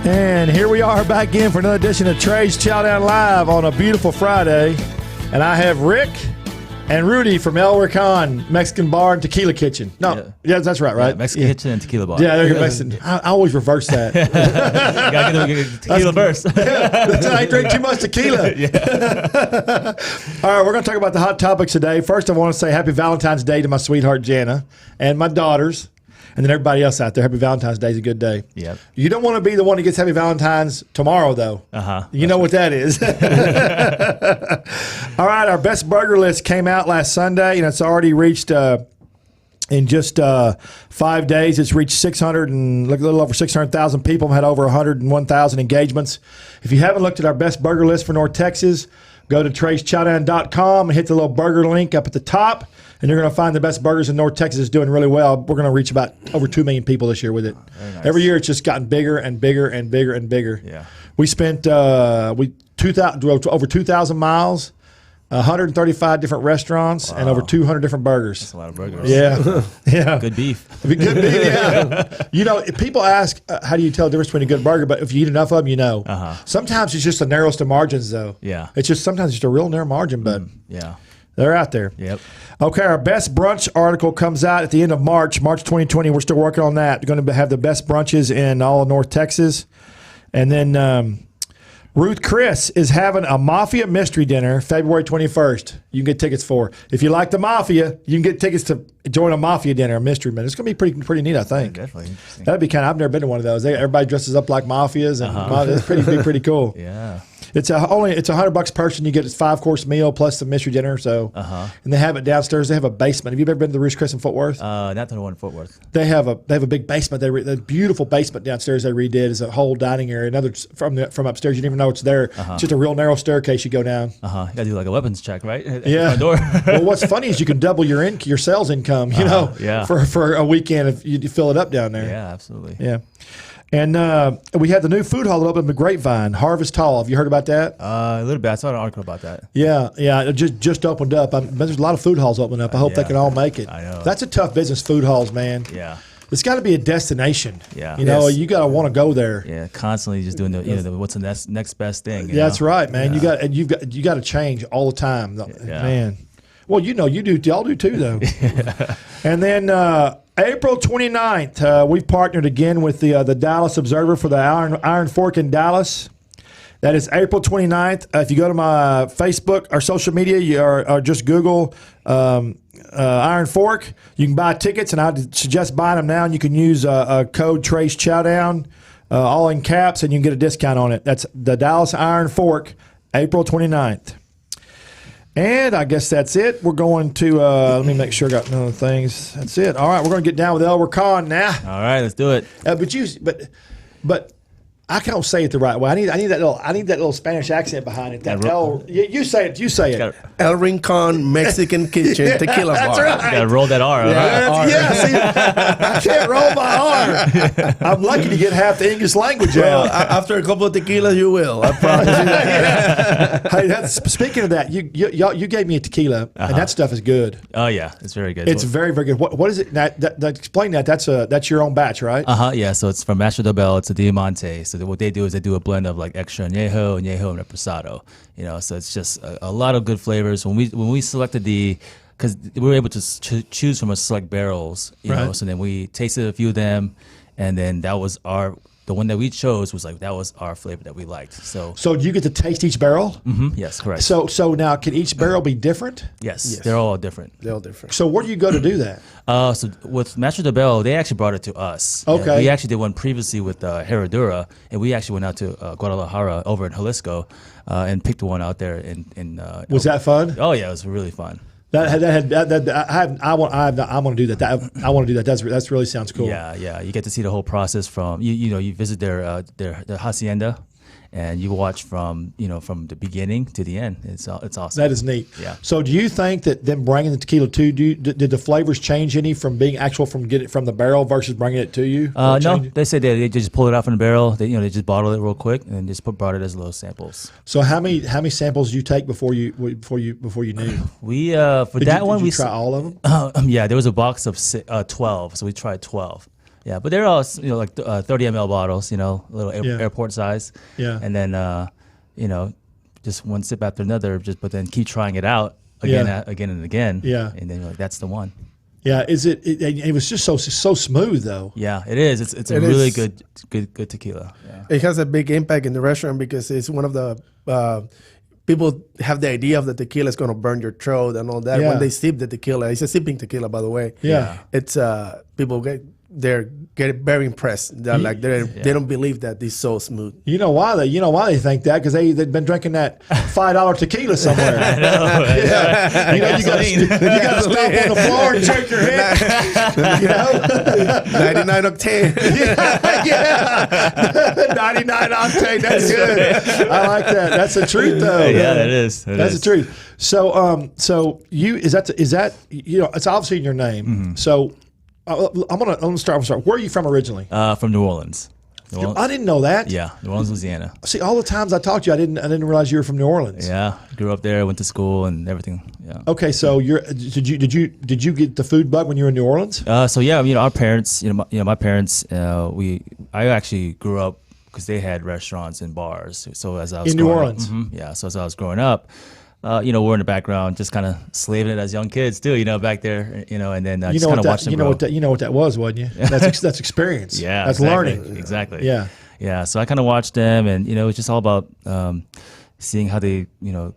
And here we are back again for another edition of Trey's Chowdown Live on a beautiful Friday. And I have Rick and Rudy from El Rincon Mexican Bar and Tequila Kitchen. No, yeah that's right? Yeah, Mexican Kitchen and Tequila Bar. Yeah, they're Mexican. I always reverse that. You gotta get tequila first. I drink too much tequila. All right, we're going to talk about the hot topics today. First, I want to say happy Valentine's Day to my sweetheart Jana and my daughters. And then everybody else out there, happy Valentine's Day is a good day. Yep. You don't want to be the one that gets happy Valentine's tomorrow, though. You know what that is. All right, our best burger list came out last Sunday, and it's already reached, in just 5 days, it's reached 600 and a little over 600,000 people. Had over 101,000 engagements. If you haven't looked at our best burger list for North Texas, go to TreysChowdown.com and hit the little burger link up at the top. And you're going to find the best burgers in North Texas is doing really well. We're going to reach about over 2 million people this year with it. Nice. Every year it's just gotten bigger and bigger and bigger and bigger. Yeah. We spent over 2,000 miles, 135 different restaurants, and over 200 different burgers. That's a lot of burgers. Yeah. Yeah. Good beef. Good beef, yeah. You know, people ask, how do you tell the difference between a good burger? But if you eat enough of them, you know. Sometimes it's just the narrowest of margins, though. Yeah. It's just sometimes just a real narrow margin, but yeah. They're out there. Yep. Okay, our best brunch article comes out at the end of March 2020. We're still working on that. We're going to have the best brunches in all of North Texas. And then Ruth Chris is having a Mafia Mystery Dinner February 21st. You can get tickets for. If you like the Mafia, you can get tickets to join a Mafia dinner, a mystery dinner. It's going to be pretty neat, I think. Yeah, definitely. That'd be kind of, I've never been to one of those. Everybody dresses up like mafias, and it's pretty cool. Yeah. It's $100 person. You get a 5-course meal plus the mystery dinner. So, and they have it downstairs. They have a basement. Have you ever been to the Roost Chris in Fort Worth? Not the one in Fort Worth. They have a big basement. The beautiful basement downstairs they redid is a whole dining area. Another from upstairs. You didn't even know it's there. It's just a real narrow staircase you go down. You gotta do like a weapons check, right? At yeah. the door. Well, what's funny is you can double your sales income. You know, for a weekend if you fill it up down there. Yeah, absolutely. Yeah. And we had the new food hall that opened in Grapevine, Harvest Hall. Have you heard about that? A little bit. I saw an article about that. Yeah. It just opened up. There's a lot of food halls opening up. I hope they can all make it. I know. That's a tough business, food halls, man. Yeah. It's got to be a destination. Yeah. You know, you got to want to go there. Yeah, constantly just doing what's the next best thing. Yeah, that's right, man. Yeah. You got to change all the time, man. Well, you do. Y'all do too, though. And then April 29th, we've partnered again with the Dallas Observer for the Iron Fork in Dallas. That is April 29th. If you go to my Facebook or social media, or just Google Iron Fork, you can buy tickets, and I'd suggest buying them now. And you can use a code Trey's Chowdown, all in caps, and you can get a discount on it. That's the Dallas Iron Fork, April 29th. And I guess that's it. We're going to, let me make sure I got none of the things. That's it. All right, we're going to get down with El Rincon now. All right, let's do it. But I can't say it the right way. I need that little Spanish accent behind it. You say it. El Rincon Mexican Kitchen Tequila Bar. That's right. You gotta roll that R. See, I can't roll my R. I'm lucky to get half the English language out. After a couple of tequilas, you will. I promise you that. Hey, speaking of that, you gave me a tequila, and that stuff is good. Oh yeah, it's very good. It's very, very good. What is it? Explain that. That's your own batch, right? Yeah. So it's from Mastro del Bell. It's a Diamante. So what they do is they do a blend of like extra añejo and reposado. You know, so it's just a lot of good flavors. When we selected because we were able to choose from a select barrels, you know. So then we tasted a few of them, and then that was the one that we chose was that was our flavor that we liked. So you get to taste each barrel? Mm-hmm. Yes, correct. So now can each barrel be different? Yes, they're all different. They're all different. So where do you go to do that? So with Mastro del Bell, they actually brought it to us. Okay. We actually did one previously with Herradura, and we actually went out to Guadalajara over in Jalisco and picked one out there. Was that fun? Oh yeah, it was really fun. I want to do that. I want to do that. That's really sounds cool. Yeah. You get to see the whole process from you visit their hacienda, and you watch from the beginning to the end. It's awesome. That is neat. Yeah. So do you think that them bringing the tequila to you, did the flavors change any from being from getting it from the barrel versus bringing it to you? No, they said they just pull it out from the barrel. They just bottle it real quick and just brought it as little samples. So how many samples did you take before you knew? We for that one did we try all of them. Yeah, there was a box of 12, so we tried 12. Yeah, but they're all like 30 ml bottles, little airport size. Yeah. And then just one sip after another, but then keep trying it out again and again. Yeah. And then you're like, that's the one. Yeah, it was just so smooth though. Yeah, it is. It's a really good tequila. Yeah. It has a big impact in the restaurant because it's one of the people have the idea of the tequila is going to burn your throat and all that. Yeah. When they sip the tequila, it's a sipping tequila, by the way. Yeah. It's people they're getting very impressed. They're like they don't believe that it's so smooth. You know why they think that? Because they've been drinking that $5 tequila somewhere. I know. Yeah. You got to stop on the floor and check your head. 99 octane. Yeah. 99 octane. That's good. I like that. That's the truth, though. Yeah, it is. That's the truth. So you is that it's obviously in your name. Mm-hmm. So I'm gonna start. Where are you from originally? From New Orleans. I didn't know that. Yeah, New Orleans, Louisiana. See, all the times I talked to you, I didn't realize you were from New Orleans. Yeah, grew up there, went to school and everything. Yeah. Okay, so did you get the food bug when you were in New Orleans? So yeah, our parents, my parents, I actually grew up because they had restaurants and bars. So as I was in New Orleans, so as I was growing up. We're in the background, just kind of slaving it as young kids too, back there, and then just kind of watch them grow. You know what that was, wasn't you? That's experience. Yeah, that's exactly. learning. Exactly. Yeah, yeah. So I kind of watched them, and it's just all about seeing how they,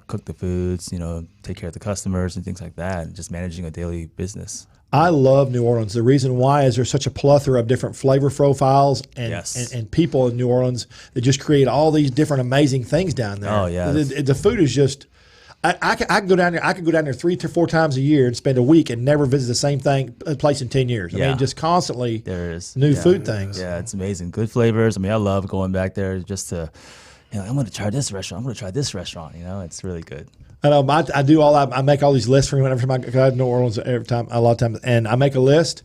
cook the foods, take care of the customers and things like that, and just managing a daily business. I love New Orleans. The reason why is there's such a plethora of different flavor profiles and people in New Orleans that just create all these different amazing things down there. Oh yeah, the food is just. I can go down there. I could go down there 3 to 4 times a year and spend a week and never visit the same place in 10 years. I mean, just constantly there is new food things. Yeah, it's amazing. Good flavors. I mean, I love going back there just to, I'm going to try this restaurant. I'm going to try this restaurant. It's really good. I know. I do all. I make all these lists for me whenever I go to New Orleans. A lot of times, and I make a list,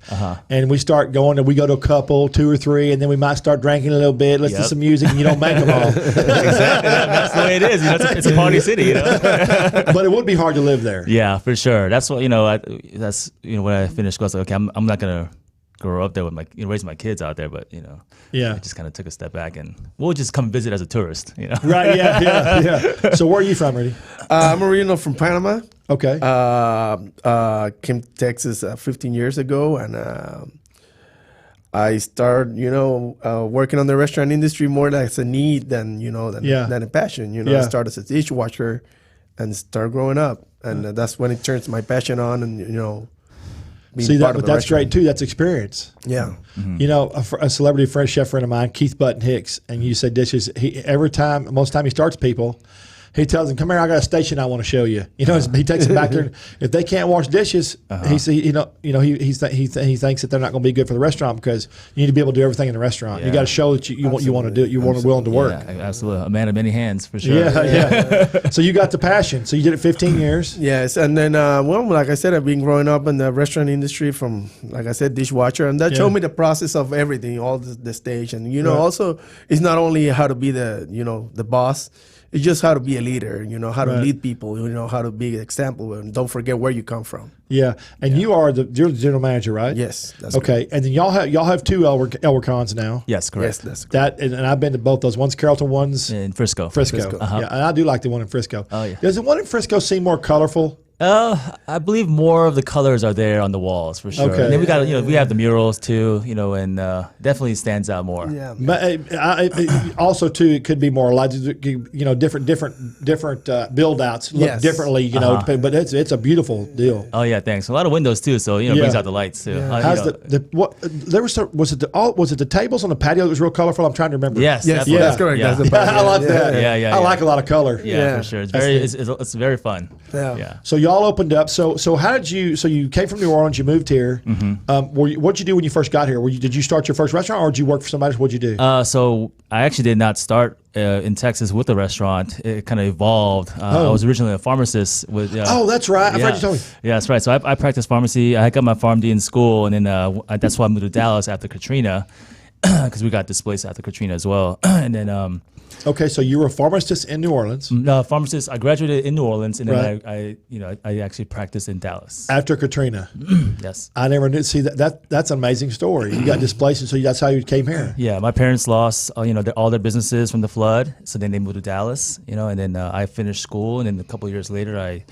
and we start going, and we go to a couple, 2 or 3, and then we might start drinking a little bit, listen to some music, and you don't make them all. Exactly. That's the way it is. It's a party city. But it would be hard to live there. Yeah, for sure. That's what that's when I finished school, I was like, okay, I'm not gonna grow up there with raise my kids out there, but I just kind of took a step back and we'll just come visit as a tourist, Right? Yeah. So where are you from, Rudy? I'm original from Panama. Okay. Came to Texas 15 years ago, and I started, working on the restaurant industry more like as a need than a passion. I started as a dishwasher and started growing up, and that's when it turns my passion on, and See that, but that's great too. That's experience. Yeah. Mm-hmm. A celebrity chef friend of mine, Keith Button Hicks, and you say dishes. Most time he starts people, he tells them, "Come here, I got a station I want to show you." He takes them back there. If they can't wash dishes, he thinks that they're not going to be good for the restaurant because you need to be able to do everything in the restaurant. You got to show that you want to do it. You're willing to work. Yeah, absolutely, a man of many hands for sure. Yeah. So you got the passion. So you did it 15 years. Yes, and then like I said, I've been growing up in the restaurant industry from, like I said, dishwasher, and that showed me the process of everything, all the stage, and also it's not only how to be the boss. It's just how to be a leader, how to lead people, how to be an example, and don't forget where you come from. Yeah, and you're the general manager, right? Yes. That's okay, correct. And then y'all have 2 Elwercons now. Yes, correct. Yes, that's correct. That and I've been to both those. One's Carrollton, one's in Frisco. Yeah, and I do like the one in Frisco. Oh yeah. Does the one in Frisco seem more colorful? I believe more of the colors are there on the walls for sure. Okay. And then we got we have the murals too, and definitely stands out more. Yeah. Also too, it could be more like different build outs look differently, but it's a beautiful deal. Oh yeah, thanks. A lot of windows too, so it brings out the lights too. Yeah. How's was it the tables on the patio that was real colorful? I'm trying to remember. Yes, that's correct. Yeah. That's the I like that. Yeah. I like a lot of color. Yeah, for sure. It's very fun. Yeah. So y'all opened up. So how did you? So you came from New Orleans. You moved here. Mm-hmm. What'd you do when you first got here? Did you start your first restaurant, or did you work for somebody? What'd you do? So I actually did not start in Texas with the restaurant. It kind of evolved. I was originally a pharmacist with. Oh, that's right. I've heard you tell me. Yeah, that's right. So I practiced pharmacy. I got my PharmD in school, and then that's why I moved to Dallas after Katrina. because we got displaced after Katrina as well. And then okay, so you were a pharmacist in New Orleans. no, pharmacist. I graduated in New Orleans, and then Right. I actually practiced in Dallas. After Katrina. Yes. I never knew. See, that's an amazing story. You got displaced, and so that's how you came here. Yeah, my parents lost all their businesses from the flood, so then they moved to Dallas. And then I finished school, and then a couple of years later, I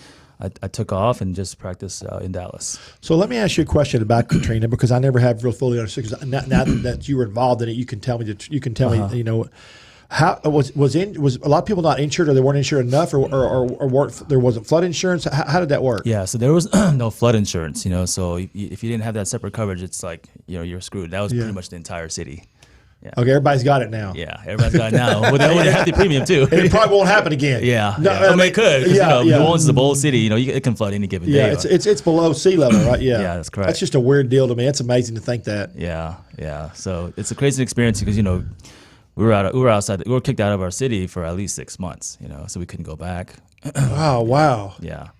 took off and just practiced in Dallas. So let me ask you a question about Katrina, because I never have real fully understood. 'Cause now that you were involved in it, you can tell me me. How was a lot of people not insured, or they weren't insured enough, or there wasn't flood insurance? How did that work? Yeah, so there was no flood insurance. So if you didn't have that separate coverage, it's like you're screwed. That was pretty much the entire city. Yeah. Okay, everybody's got it now. Yeah, everybody's got it now. With a hefty premium too. And it probably won't happen again. Yeah, No, I mean, it could. 'Cause, New Orleans is a bold city. It can flood any given day. Yeah, it's below sea level, right? Yeah, Yeah, that's correct. That's just a weird deal to me. It's amazing to think that. Yeah. So it's a crazy experience because we were kicked out of our city for at least 6 months. So we couldn't go back. Wow. Yeah.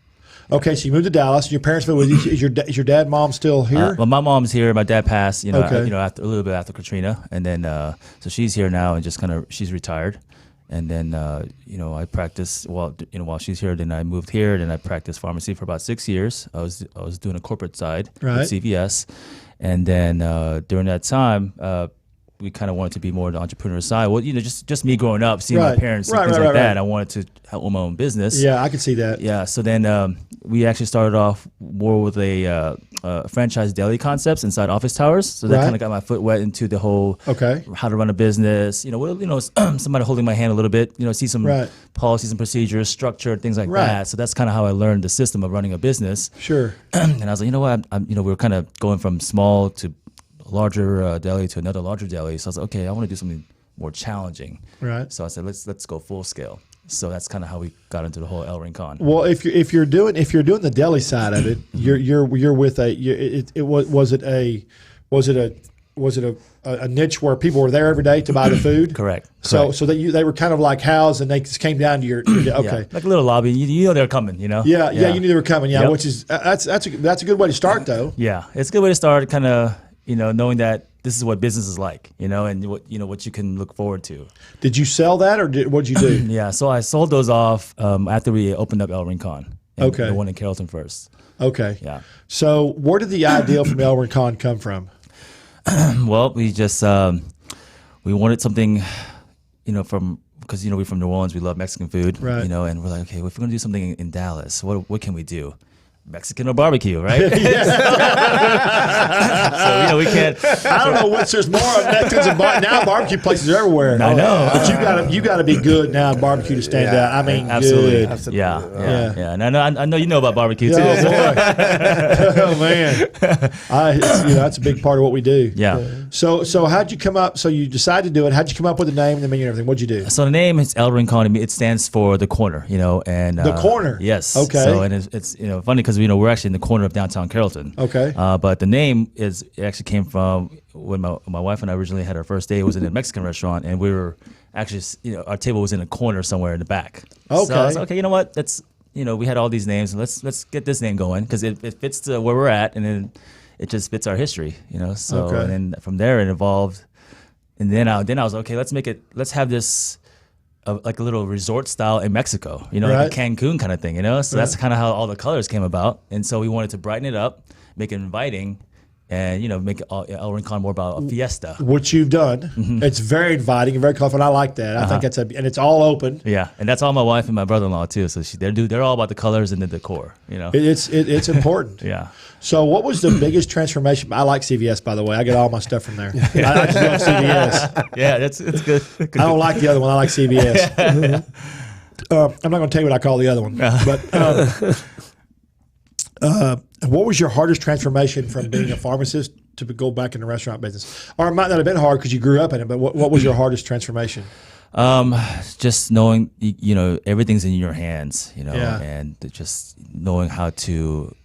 Okay, so you moved to Dallas. Your parents moved. Is your dad, mom still here? Well, my mom's here. My dad passed. Okay. After a little bit after Katrina, and then so she's here now and just she's retired. And then I practiced while she's here. Then I moved here. Then I practiced pharmacy for about 6 years. I was doing a corporate side with CVS, and then during that time. We kind of wanted to be more on the entrepreneur side. Well, just me growing up, seeing my parents and things like that. I wanted to help my own business. Yeah, I could see that. Yeah, so then we actually started off more with a franchise deli concepts inside office towers. So that kind of got my foot wet into the whole how to run a business. Somebody holding my hand a little bit. See some policies and procedures, structure, things like that. So that's kind of how I learned the system of running a business. Sure. And I was like, you know what? We were kind of going from small to larger deli to another larger deli. So I was like, okay, I want to do something more challenging. Right. So I said, let's go full scale. So that's kind of how we got into the whole El Rincon. Well, if you're doing the deli side of it, you're with was it a niche where people were there every day to buy the food? Correct. So they were kind of like housed, and they just came down to your okay, yeah, like a little lobby. They're coming. Yeah, you knew they were coming. Yeah, which is that's a good way to start though. Yeah, it's a good way to start. Kind of knowing that this is what business is like, and what you can look forward to. Did you sell that, or what'd you do? Yeah, so I sold those off after we opened up El Rincon. The one in Carrollton first. Okay. Yeah. So where did the idea from El Rincon come from? Well, we just we wanted something, because we're from New Orleans, we love Mexican food, right? And we're like, okay, well, if we're gonna do something in Dallas, what can we do? Mexican or barbecue, right? So we can't. I don't know which there's more of Mexicans and now barbecue places are everywhere. I know, but you got to be good now at barbecue to stand out. I mean, absolutely, good. Absolutely. Yeah. And I know you know about barbecue too. Oh boy, oh man, that's a big part of what we do. Yeah. So how'd you come up? So you decided to do it. How'd you come up with the name, the menu, and everything? What'd you do? So the name is El Rincon. It stands for the corner, and the corner. Yes. Okay. So and it's funny because we're actually in the corner of downtown Carrollton. Okay. But the name actually came from when my wife and I originally had our first date. It was in a Mexican restaurant, and we were actually our table was in a corner somewhere in the back. Okay. So I was like, okay, you know what? That's we had all these names, and let's get this name going because it fits to where we're at, and then it just fits our history, So and then from there it evolved, and then I was like, okay, let's have this. Like a little resort style in Mexico, like a Cancun kind of thing, So that's kind of how all the colors came about. And so we wanted to brighten it up, make it inviting, and make El Rincon more about a fiesta. Which you've done. Mm-hmm. It's very inviting and very colorful. And I like that. I think and it's all open. Yeah, and that's all my wife and my brother-in-law too. So they're all about the colors and the decor. It's important. Yeah. So what was the biggest transformation? I like CVS, by the way. I get all my stuff from there. I just love CVS. Yeah, it's good. I don't like the other one. I like CVS. I'm not going to tell you what I call the other one. But what was your hardest transformation from being a pharmacist to go back in the restaurant business? Or it might not have been hard because you grew up in it, but what was your hardest transformation? Just knowing, everything's in your hands, and just knowing how to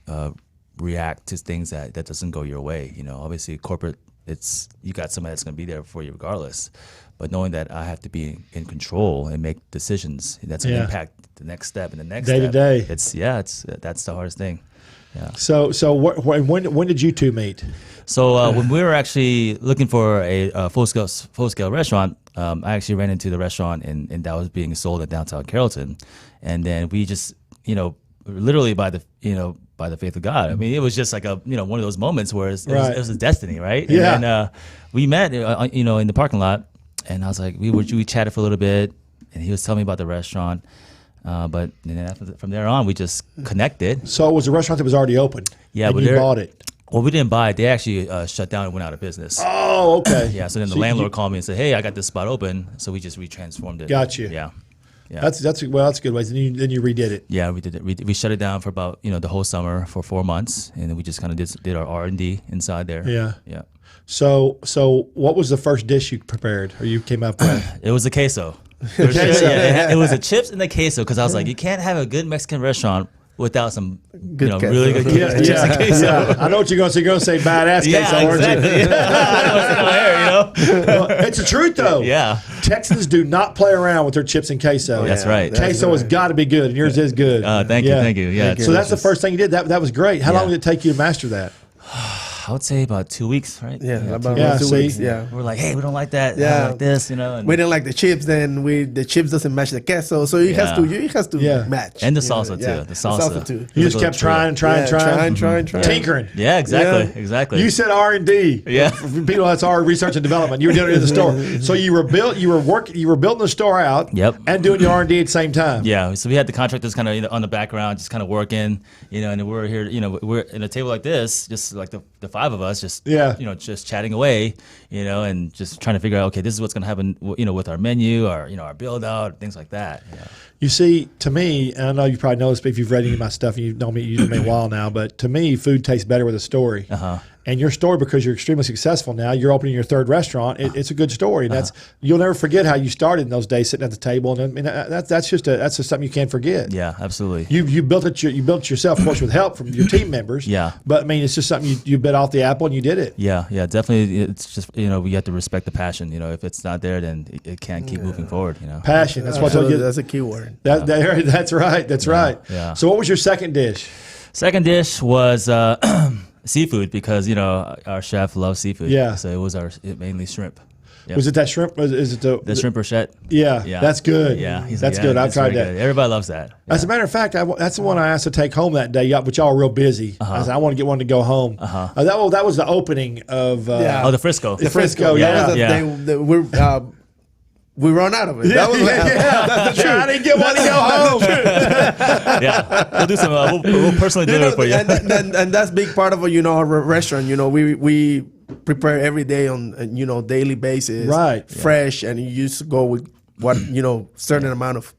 react to things that doesn't go your way. Obviously corporate, you got somebody that's going to be there for you regardless, but knowing that I have to be in control and make decisions that's going to impact the next step and the next day step. to day. That's the hardest thing. Yeah. So when did you two meet? So when we were actually looking for a full scale restaurant, I actually ran into the restaurant and that was being sold at downtown Carrollton, and then we just literally by the faith of God. I mean, it was just like a one of those moments where it was a destiny, right? Yeah. And then we met in the parking lot, and I was like we chatted for a little bit, and he was telling me about the restaurant. But then from there on, we just connected. So it was a restaurant that was already open. Yeah, and but you bought it. Well, we didn't buy it. They actually shut down and went out of business. Oh, okay. Yeah. So then the landlord called me and said, "Hey, I got this spot open." So we just retransformed it. Got you. Yeah. Yeah. That's a good way. Then you redid it. Yeah, we did it. We shut it down for about the whole summer for 4 months, and then we just kind of did our R&D inside there. Yeah. Yeah. So what was the first dish you prepared or you came up with? It was a queso. It was the chips and the queso because I was like, you can't have a good Mexican restaurant without some really good chips and queso. Yeah. I know what you're going to say. You're going to say badass queso, exactly. Well, it's the truth, though. Yeah. Texans do not play around with their chips and queso. That's right. Queso has got to be good, and yours is good. Thank you. Yeah. So that's the first thing you did. That was great. How long did it take you to master that? I would say about 2 weeks, right? About 2 weeks. Yeah, we're like, hey, we don't like that. Yeah, we like this, And we didn't like the chips. Then the chips doesn't match the queso, so it has to match. And the salsa too. The salsa too. You just kept trying. Tinkering. Yeah, exactly. You said R&D. Yeah. For people that's our research and development. You were doing it in the store. So you were building the store out. Yep. And doing your R&D at the same time. Yeah. So we had the contractors kind of on the background, just kind of working, and we're here, we're in a table like this, just like the five of us, just just chatting away, and just trying to figure out, okay, this is what's going to happen, with our menu, our build out, things like that. Yeah. You see, to me, and I know you probably know this, but if you've read any of my stuff, and you've known me a while now, but to me, food tastes better with a story. And your story, because you're extremely successful now, you're opening your third restaurant. It's a good story, and you'll never forget how you started in those days, sitting at the table. And I mean, that's just something you can't forget. Yeah, absolutely. You built it. You built it yourself, of course, with help from your team members. Yeah. But I mean, it's just something you bit off the apple and you did it. Yeah, definitely. It's just we have to respect the passion. If it's not there, then it can't keep moving forward. Passion. That's that's a key word. That's right. That's right. Yeah. So what was your second dish? Second dish was seafood because our chef loves seafood. Yeah. So it was mainly shrimp. Yep. Was it that shrimp? Is it the shrimp brochette? Yeah. That's good. Yeah. That's good. I've tried that. Good. Everybody loves that. Yeah. As a matter of fact, that's the one I asked to take home that day, but y'all were real busy. I said, I want to get one to go home. That was the opening of the Frisco. The Frisco, we run out of it. That was that's the truth. I didn't get one to go home. Yeah, we'll do some. We'll personally do it for you. And that's a big part of our restaurant. We prepare every day on daily basis, right? Fresh, and you just go with what certain amount of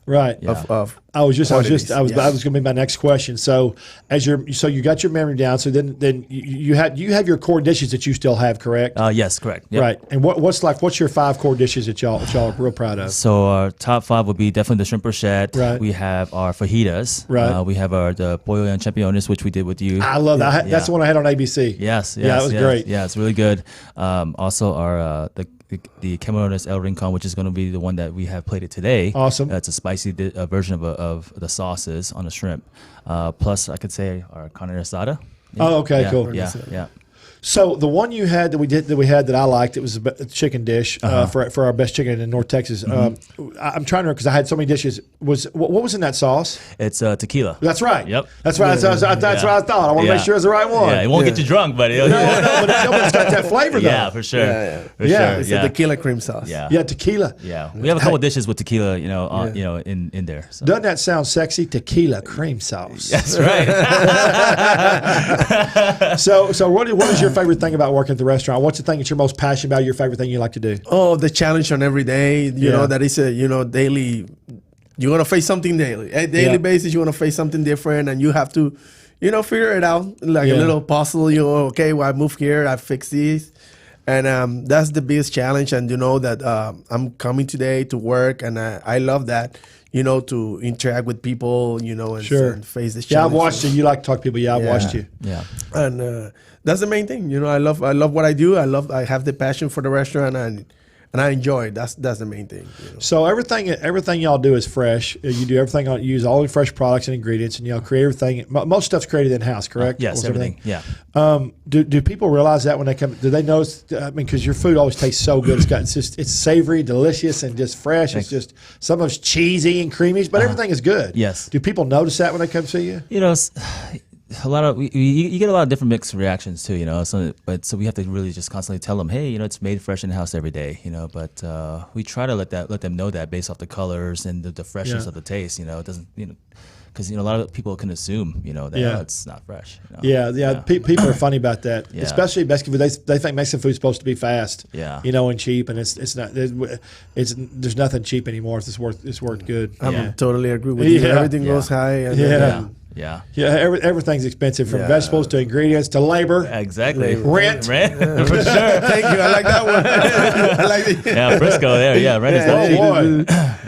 right. Of I was going to be my next question. So you got your memory down. So then you have your core dishes that you still have, correct? Yes, correct. Yep. Right. And what's your 5 core dishes that y'all are real proud of? So our top 5 would be definitely the shrimp brochette. Right. We have our fajitas. Right. We have the pollo and champiñones, which we did with you. I love that. That's the one I had on ABC. Yes. Yeah, that was great. Yeah, it's really good. Also our the Camarones El Rincon, which is going to be the one that we have plated today. Awesome. It's a spicy version of the sauces on the shrimp. Plus, I could say our carne asada. Oh, okay, cool. Yeah. So the one you had that I liked, it was a chicken dish for our best chicken in North Texas. I'm trying to remember because I had so many dishes. What was in that sauce? It's tequila. That's right. Yep. That's right. That's what I thought. I want to make sure it's the right one. Yeah, it won't get you drunk, but no, but it's got that flavor though. Yeah, for sure. For sure. It's a tequila cream sauce. Yeah, tequila. Yeah, we have a couple dishes with tequila, in there. So. Doesn't that sound sexy? Tequila cream sauce. That's right. So what is your favorite thing about working at the restaurant? What's the thing that you're most passionate about? Your favorite thing you like to do? Oh, the challenge on every day. You know that is a daily. You want to face something daily. At daily basis, you want to face something different, and you have to, figure it out like a little puzzle. Okay, well, I moved here, I fixed this, and that's the biggest challenge. And that I'm coming today to work, and I love that. To interact with people, and face this challenge. Yeah, I've watched you. You like to talk to people. Yeah, I've watched you. Yeah, and that's the main thing. I love what I do. I have the passion for the restaurant, and and I enjoy it. That's the main thing. You know? So everything y'all do is fresh. You do everything on use all the fresh products and ingredients, and y'all create everything. Most stuff's created in house, correct? Yes, everything. Yeah. Do people realize that when they come? Do they notice? I mean, because your food always tastes so good. It's savory, delicious, and just fresh. It's just some of it's cheesy and creamy, but everything is good. Yes. Do people notice that when they come see you? You know, a lot of you get a lot of different mixed reactions too. You know, so we have to really just constantly tell them, hey, you know, it's made fresh in house every day. You know, but we try to let them know that based off the colors and the freshness of the taste. You know, it doesn't. You know. Because a lot of people can assume, you know, that it's not fresh. You know? Yeah. People are funny about that, especially Mexican food. They think Mexican food is supposed to be fast, you know, and cheap, and it's not. There's nothing cheap anymore. It's worth good. I totally agree with you. Everything goes high. And everything's expensive from vegetables to ingredients to labor. Exactly. Rent. For sure. Thank you. I like that one. I like it. Yeah, Frisco there. Yeah, rent is Oh boy.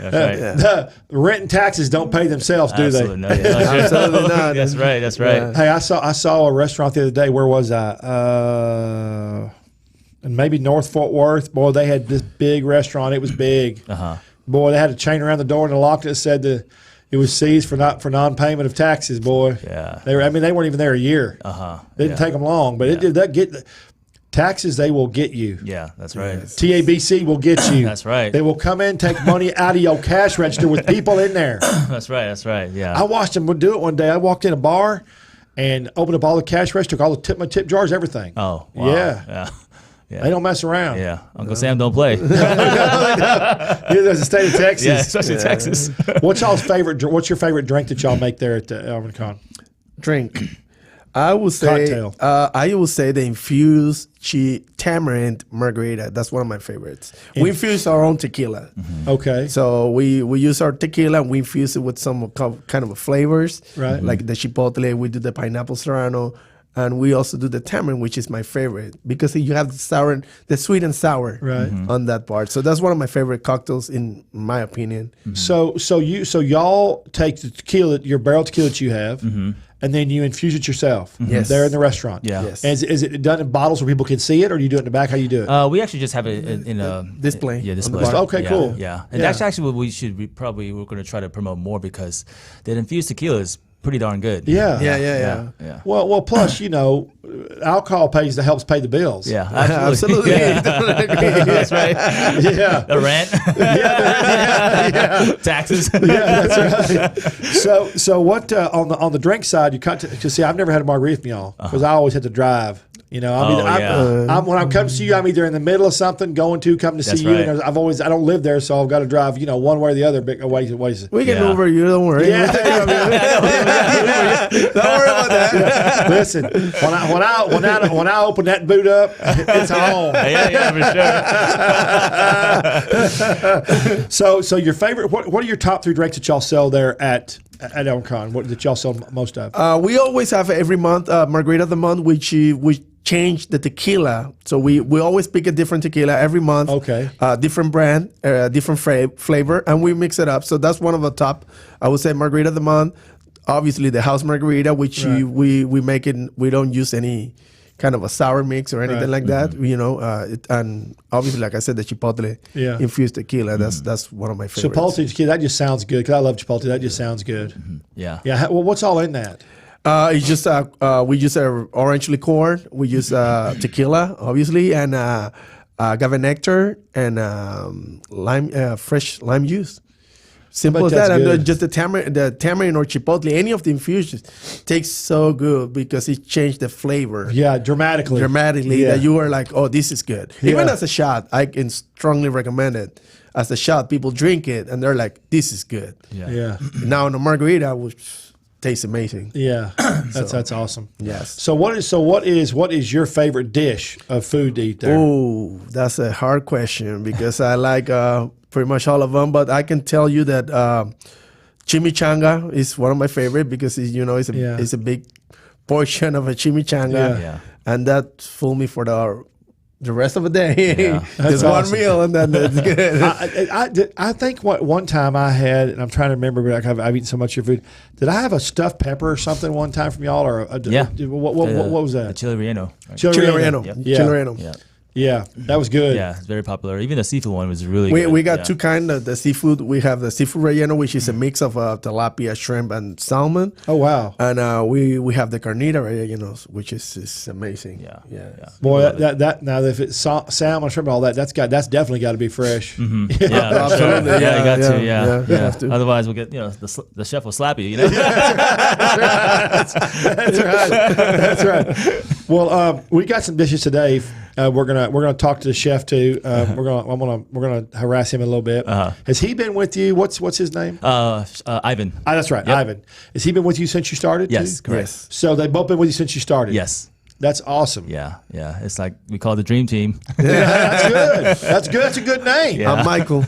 That's right. Rent and taxes don't pay themselves, do they? No, absolutely not. That's right. That's right. Yeah. Hey, I saw a restaurant the other day. Where was I? And maybe North Fort Worth. Boy, they had this big restaurant. It was big. Boy, they had a chain around the door and they locked it. It said it was seized for non-payment of taxes. Boy, yeah. They weren't even there a year. It didn't take them long, but it did that get. Taxes, they will get you. Yeah, that's right. TABC will get you. That's right. They will come in, take money out of your cash register with people in there. That's right. That's right. Yeah. I watched them do it one day. I walked in a bar and opened up all the cash register, took all my tip jars, everything. Oh, wow. Yeah. They don't mess around. Yeah. Uncle Sam don't play. There's the state of Texas. Yeah, especially Texas. What's your favorite drink that y'all make there at Rincon? Drink. I would say the infused tamarind margarita. That's one of my favorites. We infuse our own tequila. Okay. So we use our tequila and we infuse it with some kind of flavors. Right. Like the chipotle, we do the pineapple serrano, and we also do the tamarind, which is my favorite because you have the sweet and sour on that part. So that's one of my favorite cocktails in my opinion. So y'all take the tequila, your barrel tequila that you have, and then you infuse it yourself. Yes. There in the restaurant. Yeah. Yes. And is it done in bottles where people can see it, or do you do it in the back? How you do it? We actually just have it in a display. Yeah, display. Okay, yeah, cool. Yeah, and that's actually what we're going to try to promote more because the infused tequila is pretty darn good. Yeah. Well, plus alcohol helps pay the bills. Yeah, absolutely. That's right. Yeah, the rent. Taxes. Yeah, that's right. So what on the drink side you cut to see? I've never had a margarita from y'all because I always had to drive. You know, when I come to see you, I'm either in the middle of something, coming to see you. And I don't live there, so I've got to drive, one way or the other. Ways. We can Uber you, don't worry. Yeah. Don't worry about that. Yeah. Listen, when I open that boot up, it's on. For sure. So your favorite? What are your top 3 drinks that y'all sell there at Rincon? What that y'all sell most of? We always have every month Margarita of the Month, which we change the tequila. So we always pick a different tequila every month. Okay. Different brand, different flavor, and we mix it up. So that's one of the top. I would say Margarita of the Month. Obviously, the house margarita, which we make it. We don't use any kind of a sour mix or anything like that. And obviously, like I said, the chipotle infused tequila. That's one of my favorites. Chipotle tequila, that just sounds good because I love chipotle. That just sounds good. Yeah. Yeah. Well, what's all in that? It's just we use orange liqueur. We use tequila, obviously, and agave nectar and fresh lime juice. Simple as that. And just the tamarind or chipotle, any of the infusions tastes so good because it changed the flavor. Yeah, dramatically. That you are like, oh, this is good. Yeah. Even as a shot, I can strongly recommend it. As a shot, people drink it and they're like, this is good. Yeah. Now in a margarita, which tastes amazing. Yeah, that's awesome. Yes. So what is your favorite dish of food to eat there? Oh, that's a hard question because I like pretty much all of them. But I can tell you that chimichanga is one of my favorite because it's a big portion of a chimichanga, and that fooled me for the rest of the day. Just awesome. One meal and then it's good. I think one time I had, and I'm trying to remember, but I've eaten so much of your food. Did I have a stuffed pepper or something one time from y'all? Or what was that? The chili relleno. Chili relleno. Yeah. Chili relleno. Yeah. Yeah, that was good. Yeah, it's very popular. Even the seafood one was really We good. we got two kind of the seafood. We have the seafood relleno, which is a mix of tilapia, shrimp, and salmon. Oh wow! And we have the carnita relleno, which is amazing. Yeah. Boy, that now if it's salmon, shrimp, and all that, that's definitely got to be fresh. Mm-hmm. Yeah, absolutely. Yeah, you got to. You have to. Otherwise, we'll get the chef will slap you. You know. That's right. That's right. Well, we got some dishes today. We're gonna talk to the chef too. We're gonna harass him a little bit. Has he been with you? What's his name? Ivan. That's right, Yep. Ivan. Has he been with you since you started? Yes, too? correct. Yes. So they've both been with you since you started. Yes. That's awesome. Yeah. It's like we call it the dream team. That's good. That's good. That's a good name. Yeah. I'm Michael.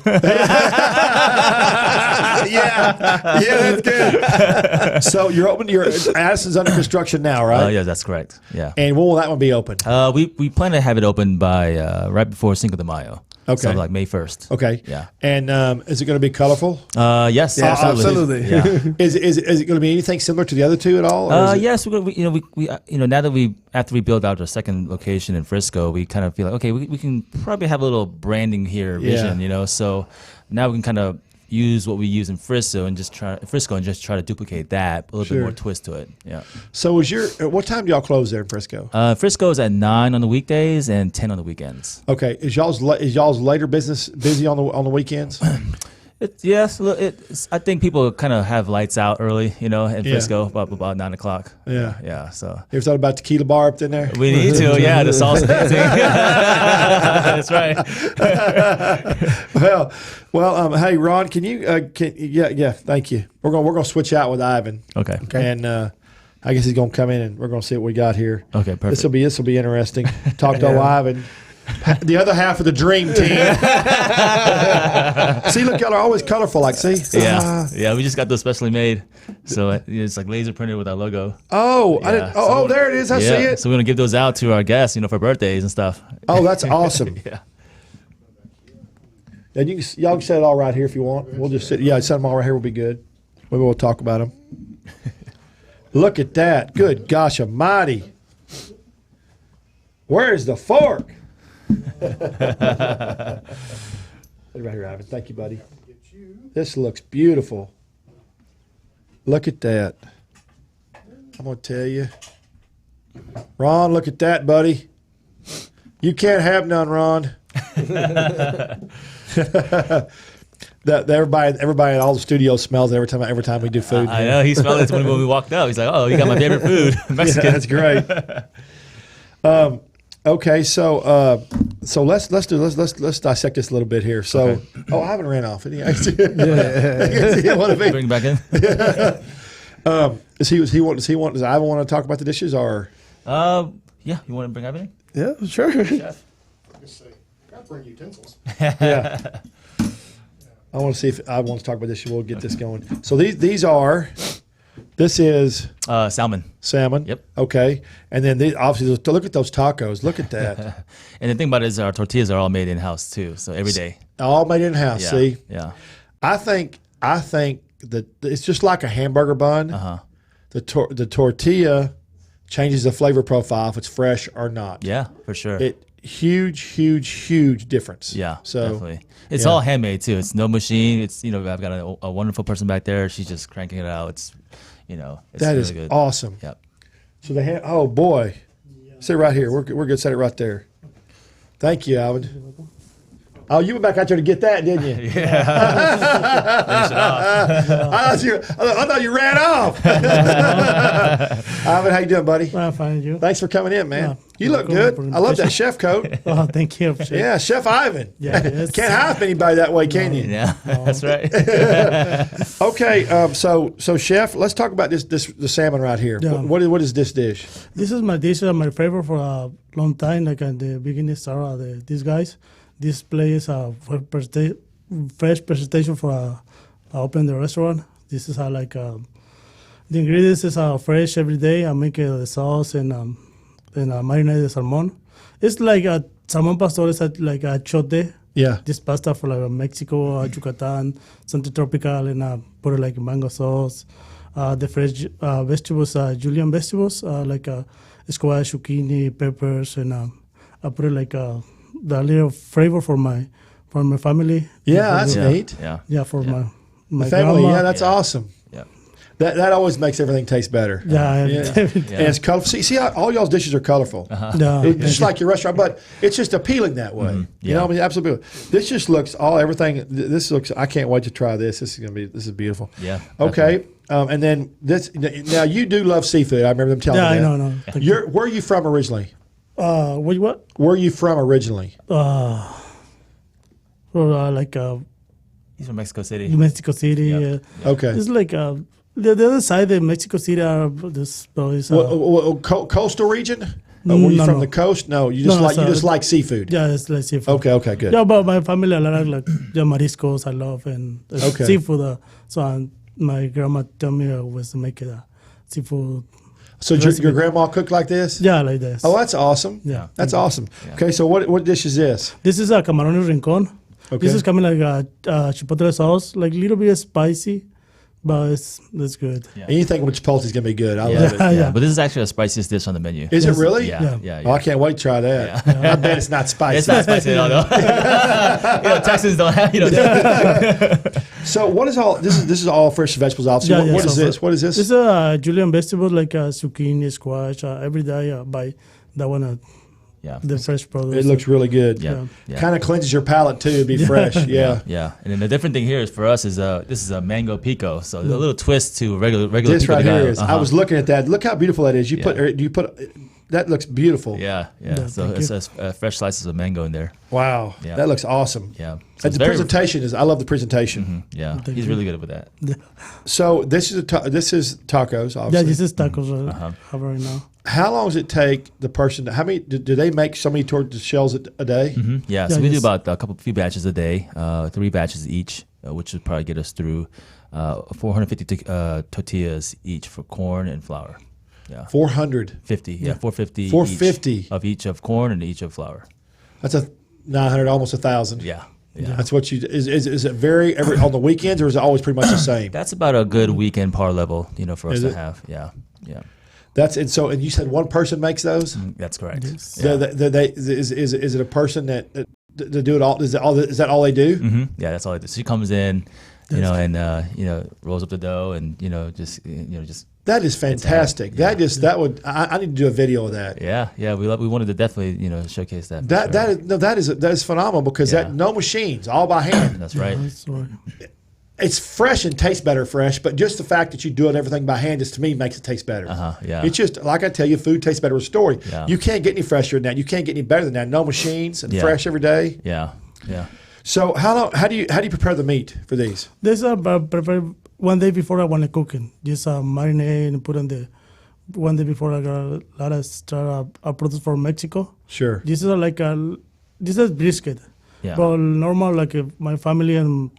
yeah, that's good. So you're open. Addison's under construction now, right? Yeah, that's correct. Yeah. And when will that one be open? We plan to have it open by right before Cinco de Mayo. Okay. So like May 1st. Okay. Yeah. And is it going to be colorful? Yes. Yeah, absolutely. absolutely. Yeah. Is it going to be anything similar to the other two at all? or is it- Yes, we now that after we build out our second location in Frisco, we kind of feel like, okay, we can probably have a little branding here, vision, so now we can kind of use what we use in Frisco and just try to duplicate that, a little bit more twist to it. Yeah. So what time do y'all close there in Frisco? Frisco is at 9 on the weekdays and 10 on the weekends. Okay. Is y'all's later business busy on the weekends? Yes, I think people kind of have lights out early, in Frisco about 9 o'clock. Yeah. Yeah. So You ever thought about Tequila bar up in there? we need to, yeah, the salsa dancing. That's right. Well, hey Ron, can you thank you. We're gonna switch out with Ivan. Okay. And I guess he's gonna come in and we're gonna see what we got here. Okay, perfect. This will be interesting. Talk to Ivan. The other half of the dream team. See, look, y'all are always colorful. Like, see? Yeah. We just got those specially made, so it's like laser printed with our logo. Oh, Yeah. I didn't. Oh, there it is. I see it. So we're gonna give those out to our guests, for birthdays and stuff. Oh, that's awesome. Yeah. And y'all can set it all right here if you want. We'll just sit. Yeah, set them all right here will be good. Maybe we'll talk about them. Look at that. Good gosh almighty. Where's the fork? Right here, Ivan. Thank you, buddy. This looks beautiful. Look at that. I'm going to tell you. Ron, look at that, buddy. You can't have none, Ron. That everybody in all the studios smells it every time we do food. I know he smelled it when we walked up. He's like, "Oh, you got my favorite food, Mexican." Yeah, that's great. Okay, so let's dissect this a little bit here. So, I haven't ran off. Bring it back in. Does Ivan want to talk about the dishes or? Yeah, you want to bring everything? Yeah, sure. Chef? Gotta bring utensils. Yeah. I want to see if I want to talk about this. We'll get this going. So this is Salmon. salmon. Yep. Okay. And then obviously look at those tacos. Look at that. And the thing about it is our tortillas are all made in house too, so every day. All made in house. Yeah. See. Yeah. I think that it's just like a hamburger bun. The tortilla changes the flavor profile if it's fresh or not. Yeah, for sure. Huge difference. Yeah, So definitely. It's all handmade too. It's no machine. It's I've got a wonderful person back there. She's just cranking it out. It's it's that really is good. awesome. Yep. So oh boy, sit right here. We're good. Set it right there. Thank you, Alvin. Oh, you went back out there to get that, didn't you? Yeah. I thought you ran off. Alvin, how you doing, buddy? I'm fine, you. Thanks for coming in, man. Yeah, You look welcome good. for the I love that invitation. chef coat. Oh, thank you. Chef. Yeah, Chef Ivan. Yeah, yes. Can't hire anybody that way, can you? Yeah, that's right. Okay, so Chef, let's talk about the salmon right here. Yeah. What is this dish? This is my dish, my favorite for a long time. Like at the beginning, started these guys. This place fresh presentation for open the restaurant. This is how the ingredients is fresh every day. I make the sauce and marinate the salmon. It's like a salmon pastor is like a chote. Yeah. This pasta for like Mexico, Yucatan, something tropical, and put it like mango sauce. The fresh vegetables, Julian vegetables, like squash, zucchini, peppers, and I put it like the little flavor for my family. Yeah, that's neat. Yeah. Yeah, for my Family, grandma. yeah, that's awesome. Yeah. That always makes everything taste better. Yeah, And it's colorful. See how all y'all's dishes are colorful. yeah. It's just like your restaurant, but it's just appealing that way. You know, I mean, absolutely. This just looks everything. This looks. I can't wait to try this. This is beautiful. Yeah. Okay. And then this. Now you do love seafood. I remember them telling me that. Yeah, I know. Where are you from originally? What? Where are you from originally? Like He's from Mexico City. Mexico City. Yeah. Okay. It's like the other side of Mexico City are this place. Coastal region? Were you from the coast? No, you just like seafood. Yeah, it's like seafood. Okay, good. Yeah, but my family a lot like mariscos I love and seafood. So my grandma tell me I was make it seafood. So your grandma cooked like this? Yeah, like this. Oh, that's awesome. Yeah. That's awesome. Yeah. Okay, so what dish is this? This is a camarón Rincon. Okay. This is coming like a chipotle sauce, like a little bit spicy, but that's good. Yeah. And you think chipotle is going to be good. I love it. Yeah, but this is actually the spiciest dish on the menu. Is it really? Yeah. Oh, I can't wait to try that. I bet it's not spicy. It's not spicy at all, no. Texans don't have, So what is all, this is all fresh vegetables, obviously. What is this? What is this? This is Julian vegetables like zucchini, squash. Every day I buy that one. The fresh produce. It looks really good. Yeah. Kind of cleanses your palate too to be fresh. Yeah. And then the different thing here is for us is this is a mango pico, so a little twist to regular This pico right de here gallo. is. I was looking at that. Look how beautiful that is. You put that looks beautiful. Yeah. So it says fresh slices of mango in there. Wow. Yeah. That looks awesome. Yeah. So The presentation is. I love the presentation. Yeah. He's really good with that. So this is tacos. Obviously. Yeah, this is tacos I have right now. How long does it take the person? How many do they make? So many tortilla shells a day? Yeah. So we do about a few batches a day, 3 batches each, which would probably get us through 450 tortillas each for corn and flour. Yeah. 450. Yeah, 450. 450 of each of corn and each of flour. That's a 900, almost 1,000. Yeah. That's what you is it very on the weekends, or is it always pretty much the same? That's about a good weekend par level, for us to have. Yeah. And you said one person makes those. That's correct. Yes. Is it a person that to do it all? Is that all they do? Mm-hmm. Yeah, that's all they do. So she comes in, and rolls up the dough, and just. That is fantastic. I need to do a video of that. Yeah. We wanted to definitely That showcase that. that is phenomenal because no machines, all by hand. That's right. It's fresh and tastes better fresh, but just the fact that you do everything by hand just to me makes it taste better. Yeah. It's just like I tell you, food tastes better with story. Yeah. You can't get any fresher than that. You can't get any better than that. No machines and fresh every day. Yeah. So how do you prepare the meat for these? This prepare one day before I want to cook it. Just marinate and put on the one day before I got a lot of produce from Mexico. Sure. This is brisket. Yeah. But normal like my family and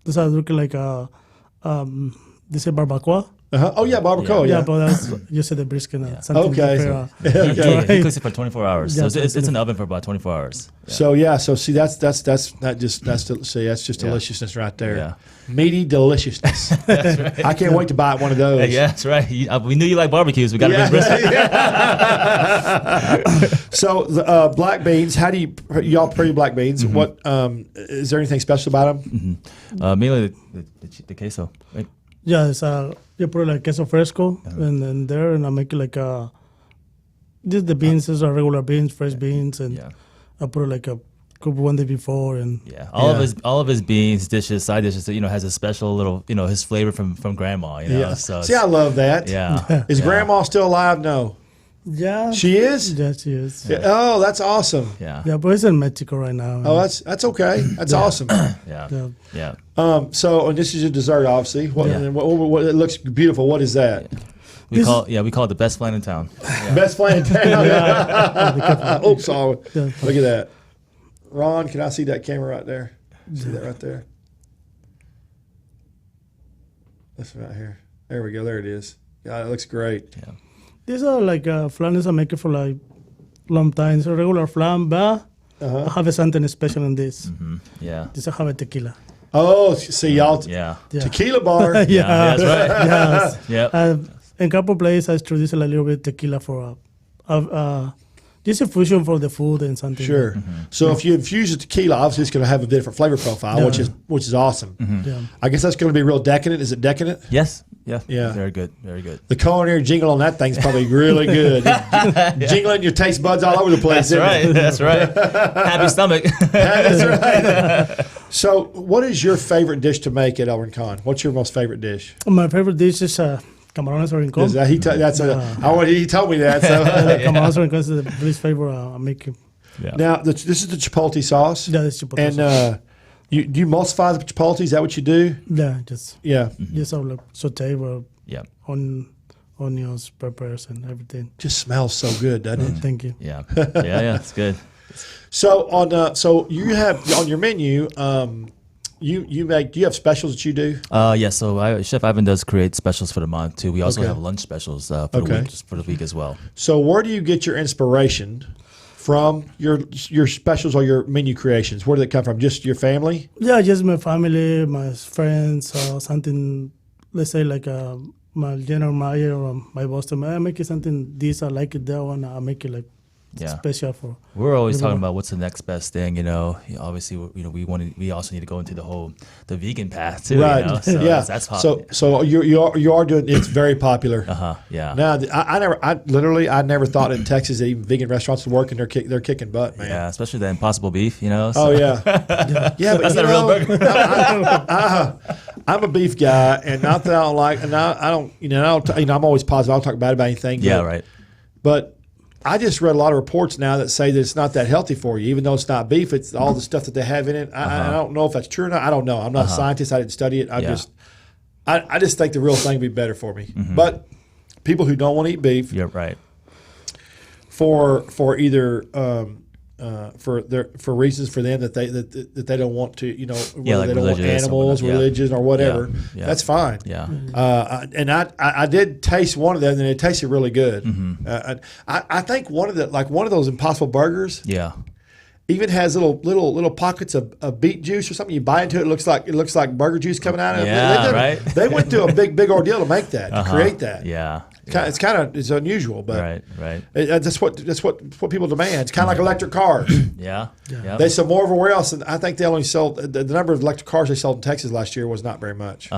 this is looking like this is barbacoa. Oh yeah, barbacoa. Yeah, but that's you said the brisket. Okay. He cooks it for 24 hours. So it's in the oven for about 24 hours. Yeah. So see that's just deliciousness right there. Yeah. Meaty deliciousness. That's right. I can't wait to buy one of those. Yeah, that's right. We knew you like barbecues. We got to bring brisket. So black beans. How do y'all prepare black beans? Mm-hmm. What is there anything special about them? Mm-hmm. Mainly the queso. Right? Yeah, it's you put like queso fresco and then there, and I make it like just the beans. These are regular beans, fresh beans, and I put it like a cook one day before, and all of his beans, dishes, side dishes, has a special little, his flavor from grandma. So see, I love that. Yeah. Is grandma still alive? No. Yeah, she is. Yeah, she is. Yeah. Oh, that's awesome. Yeah, but it's in Mexico right now. Oh, that's okay. That's awesome. Yeah. So, and this is your dessert, obviously. What it looks beautiful. What is that? We call it the best flan in town. Best flan in town. Oops, sorry. Look at that. Ron, can I see that camera right there? See that right there? That's right here. There we go. There it is. Yeah, it looks great. Yeah. These are like flans I make it for like long time. It's a regular flan, but I have something special in this. Mm-hmm. Yeah. This I have a tequila. Oh, see y'all. Tequila bar. Yeah, that's right. Yes. Yeah. In a couple places I introduce a little bit tequila for just a fusion for the food and something. Sure. So if you infuse a tequila, obviously it's going to have a different flavor profile, which is awesome. Yeah. I guess that's going to be real decadent. Is it decadent? Yes. Yeah. Yeah. Very good. Very good. The culinary jingle on that thing's probably really good. Jingling your taste buds all over the place. That's right. That's right. Happy stomach. That's right. So, what is your favorite dish to make at El Rincon? What's your most favorite dish? My favorite dish is camarones Rincon. He told me that. So. Camarones Rincon is the least favorite I make. Yeah. Now, this is the chipotle sauce. Yeah, it's chipotle And sauce. do you emulsify the chipotle? Is that what you do? Yeah, just like saute or Yeah. onions, peppers, and everything. Just smells so good, doesn't it? Thank you. Yeah. Yeah. It's good. So so you have on your menu, you make. Do you have specials that you do? Yeah. So Chef Ivan does create specials for the month too. We also Okay. have lunch specials for the week as well. So where do you get your inspiration from? Your specials or your menu creations? Where do they come from? Just your family? Yeah, just my family, my friends, something. Let's say like my general manager or my boss. I make it something. This I like it. That one I make it like special for. We're always everyone. talking about what's the next best thing. Obviously, we also need to go into the vegan path too. Right. So yeah. that's popular. So you are doing. It's very popular. Yeah. Now I never thought in Texas that even vegan restaurants would work, and they're kicking butt, man. Yeah, especially the Impossible Beef. So. Oh yeah. Yeah, but That's not a real burger. I'm a beef guy, and not that I don't like, and I don't, I'm always positive. I don't talk bad about anything. Yeah. Right. But I just read a lot of reports now that say that it's not that healthy for you, even though it's not beef. It's all the stuff that they have in it. I don't know if that's true or not. I don't know. I'm not a scientist. I didn't study it. I just think the real thing would be better for me. But people who don't want to eat beef, You're right. for either for reasons for them that they don't want to, whether like they don't want religious animals, or whatnot. religion, or whatever. Yeah. That's fine. Yeah. And I did taste one of them, and it tasted really good. I think one of those Impossible Burgers Yeah. even has little pockets of beet juice or something. You bite into it, it looks like burger juice coming out of it. Yeah, right. They went through a big ordeal to make that, to create that. Yeah. It's unusual, but Right. that's what people demand. It's kind of like electric cars. Yeah. They sell more everywhere else, and I think they only sold the number of electric cars they sold in Texas last year was not very much.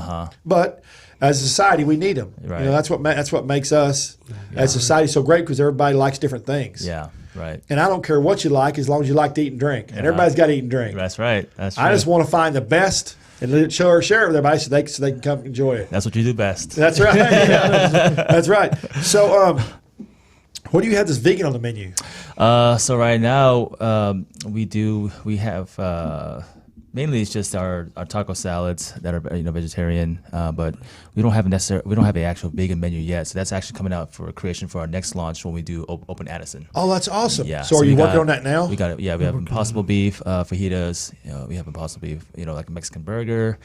But as a society, we need them. Right. That's what makes us as a society so great, because everybody likes different things. Yeah. Right. And I don't care what you like, as long as you like to eat and drink. And everybody's got to eat and drink. That's right. That's I just want to find the best and share it with everybody so they can come enjoy it. That's what you do best. That's right. Yeah. That's right. So, what do you have that's vegan on the menu? So right now, we have mainly it's just our taco salads that are vegetarian, but we don't have the actual vegan menu yet. So that's actually coming out for creation for our next launch when we do Open Addison. Oh, that's awesome. Yeah. So are you working on that now? We got it. Yeah, we have Impossible Beef fajitas. We have Impossible Beef, like a Mexican burger.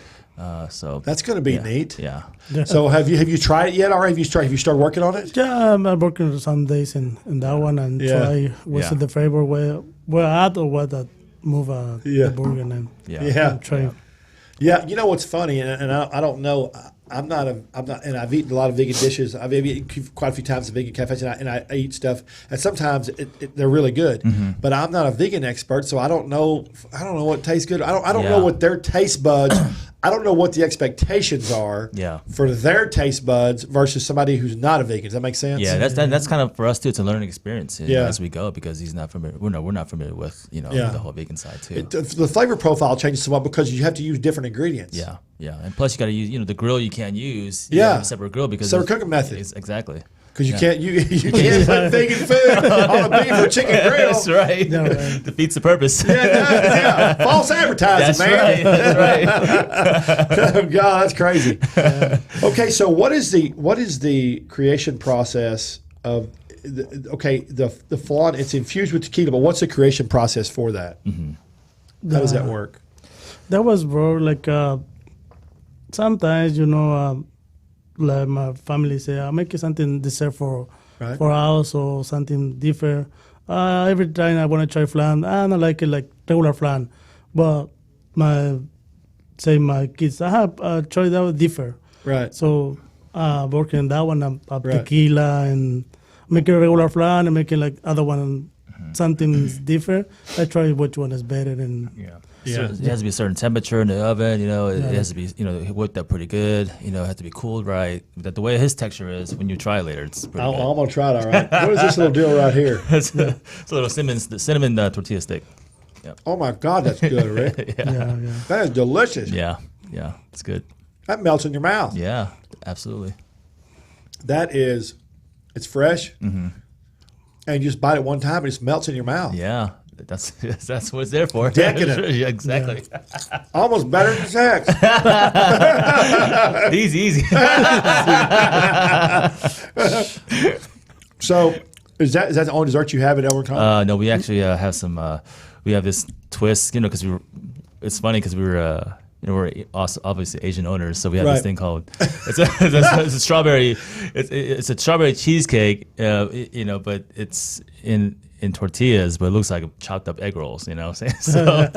So that's going to be neat. Yeah. So have you tried it yet, or have you started working on it? Yeah, I'm working some days in that one and try what's the flavor where at or what that move the burger and try. Yeah, you know what's funny, and I don't know. I'm not, and I've eaten a lot of vegan dishes. I've eaten quite a few times at vegan cafes, and I eat stuff, and sometimes they're really good. But I'm not a vegan expert, so I don't know what tastes good. I don't know what their taste buds. I don't know what the expectations are for their taste buds versus somebody who's not a vegan. Does that make sense? Yeah, that's kind of for us too. It's a learning experience as we go, because he's not familiar. We're not familiar with the whole vegan side too. The flavor profile changes somewhat because you have to use different ingredients. Yeah, and plus you got to use the grill. You can't use a separate grill because separate cooking method. Exactly. Because you can't put vegan food on a beef or chicken grill. That's right. No, right. Defeats the purpose. False advertising, man. That's right. Oh, God, that's crazy. Okay, so what is the creation process of the flan? It's infused with tequila, but what's the creation process for that? How does that work? That was like sometimes like my family say, I make something dessert for us or something different. Every time I want to try flan, I don't like it like regular flan. But my kids, I have tried that different. Right. So working that one, tequila and making regular flan and making like other one something is different, I try which one is better. And it has to be a certain temperature in the oven. It has to be whipped up pretty good. It has to be cooled right. That the way his texture is, when you try it later, it's pretty good. I'm gonna try it. All right. What is this little deal right here? It's a little cinnamon tortilla stick. Yep. Oh my God, that's good, Rick. That is delicious. Yeah, it's good. That melts in your mouth. Yeah, absolutely. It's fresh, and you just bite it one time, and it just melts in your mouth. Yeah, that's what it's there for. Decadent. Yeah, exactly. Almost better than sex. Easy. So, is that the only dessert you have at El Rincon? No, we actually have some. We have this twist, because it's funny because we were. We're also obviously Asian owners, so we have this thing called it's a strawberry. It's a strawberry cheesecake, but it's in tortillas, but it looks like chopped up egg rolls. You know what I'm saying? So,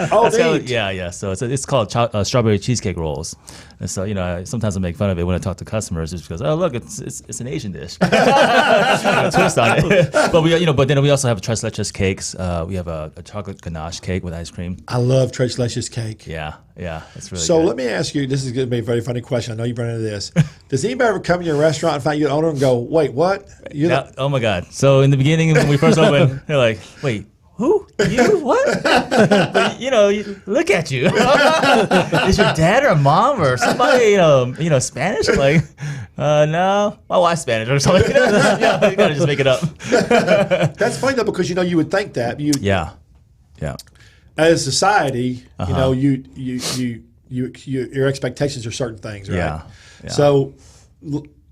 yeah. So it's called strawberry cheesecake rolls. And so sometimes I make fun of it when I talk to customers, just because look, it's an Asian dish. Twist on it. But but then we also have tres leches cakes. We have a chocolate ganache cake with ice cream. I love tres leches cake. Yeah, it's really so good. let me ask you, this is going to be a very funny question. I know you've run into this. Does anybody ever come to your restaurant and find you an owner and go, wait, what? Oh my God. So in the beginning when we first opened, they're like, wait, who? You? What? But, look at you. Is your dad or mom or somebody, Spanish? Like, no, my wife's Spanish or something. You gotta just make it up. That's funny though, because you would think that Yeah. As a society, your expectations are certain things, right? Yeah. So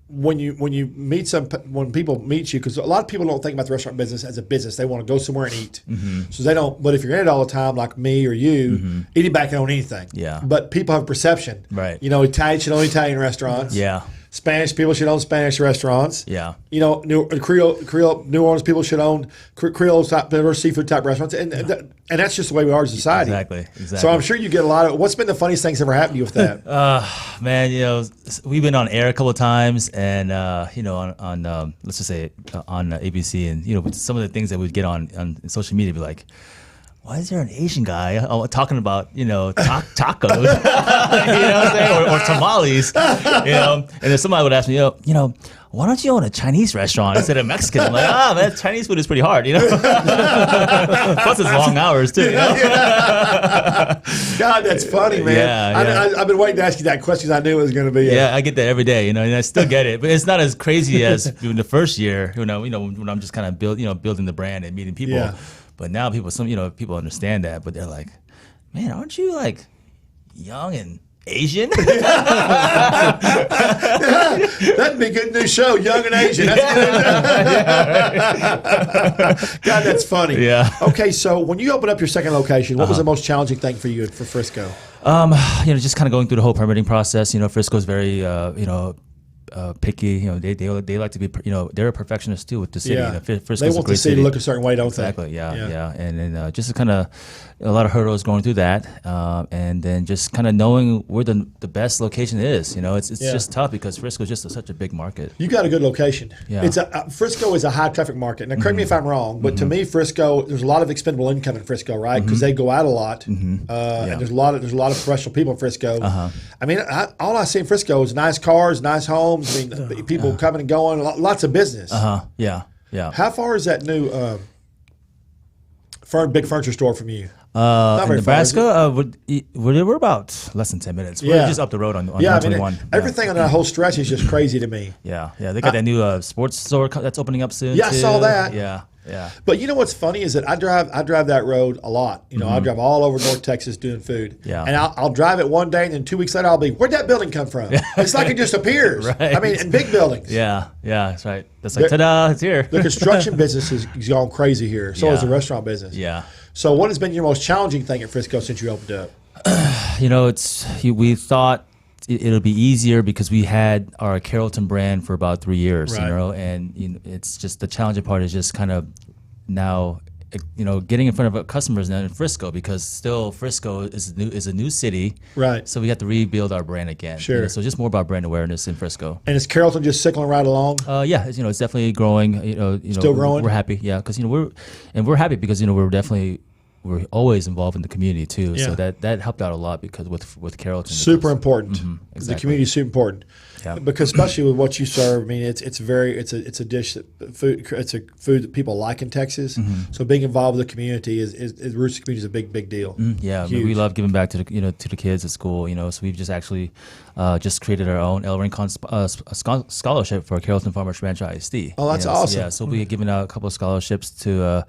when people meet you, because a lot of people don't think about the restaurant business as a business. They want to go somewhere and eat. So they don't. But if you're in it all the time, like me or you, eating back on anything. Yeah. But people have a perception. Right. Italians should own Italian restaurants. Yeah. Spanish people should own Spanish restaurants. Yeah. New Orleans people should own Creole type or seafood type restaurants, and that's just the way we are as a society. Exactly. So I'm sure you get a lot of. What's been the funniest things ever happened to you with that? Man, we've been on air a couple of times, and on let's just say on ABC, and with some of the things that we get on social media, be like, why is there an Asian guy talking about tacos, you know what I'm saying, or tamales, and then somebody would ask me, why don't you own a Chinese restaurant instead of Mexican? I'm like, man, Chinese food is pretty hard, Plus it's long hours too. God, that's funny, man. Yeah. I've been waiting to ask you that question. I knew it was going to be. Yeah, I get that every day, and I still get it, but it's not as crazy as in the first year, when I'm just kind of building the brand and meeting people. Yeah. But now people understand that, but they're like, man, aren't you like young and Asian? That'd be a good new show, Young and Asian. God, that's funny. Yeah. Okay, so when you opened up your second location, what was the most challenging thing for you for Frisco? Just kind of going through the whole permitting process. Frisco's very, picky. They like to be. They're a perfectionist too with the city. Yeah. Frisco's They want the city to look a certain way, don't exactly. they? Yeah. And then just kind of a lot of hurdles going through that, and then just kind of knowing where the best location is. It's just tough because Frisco is just such a big market. You got a good location. Yeah. Frisco is a high traffic market. Now, correct me if I'm wrong, but to me, Frisco, there's a lot of expendable income in Frisco, right? Because they go out a lot, and there's a lot of professional people in Frisco. I mean, all I see in Frisco is nice cars, nice homes. I mean, people coming and going, lots of business. Yeah. How far is that new big furniture store from you? In Nebraska, we're about less than 10 minutes. We're just up the road on 121. Everything on that whole stretch is just crazy to me. Yeah. They got that new sports store that's opening up soon. Yeah, I saw that. Yeah. But you know what's funny is that I drive that road a lot. I drive all over North Texas doing food. Yeah. And I'll drive it one day, and then 2 weeks later I'll be, where'd that building come from? It's like it just appears. Right. I mean, in big buildings. Yeah, that's right. That's like, ta-da, it's here. The construction business has gone crazy here. So has the restaurant business. Yeah. So what has been your most challenging thing at Frisco since you opened up? We thought it'll be easier because we had our Carrollton brand for about 3 years, Right. and it's just the challenging part is just kind of now getting in front of customers now in Frisco, because still Frisco is a new city, right? So we have to rebuild our brand again. Sure. So just more about brand awearness in Frisco. And is Carrollton just cycling right along? Yeah, it's definitely growing. Still growing. We're happy, yeah, because we're happy because we're always involved in the community too. Yeah. So that helped out a lot because with Carrollton. Super important. Exactly. The community is super important. Yeah. Because especially with what you serve, I mean, it's a dish it's a food that people like in Texas. So being involved with the community is roots of the community is a big deal. Yeah, Huge. we love giving back to the kids at school. So we've just actually just created our own Rincon scholarship for Carrollton Farmers Ranch ISD. Oh, that's awesome. Yeah, so we'll be giving out a couple of scholarships to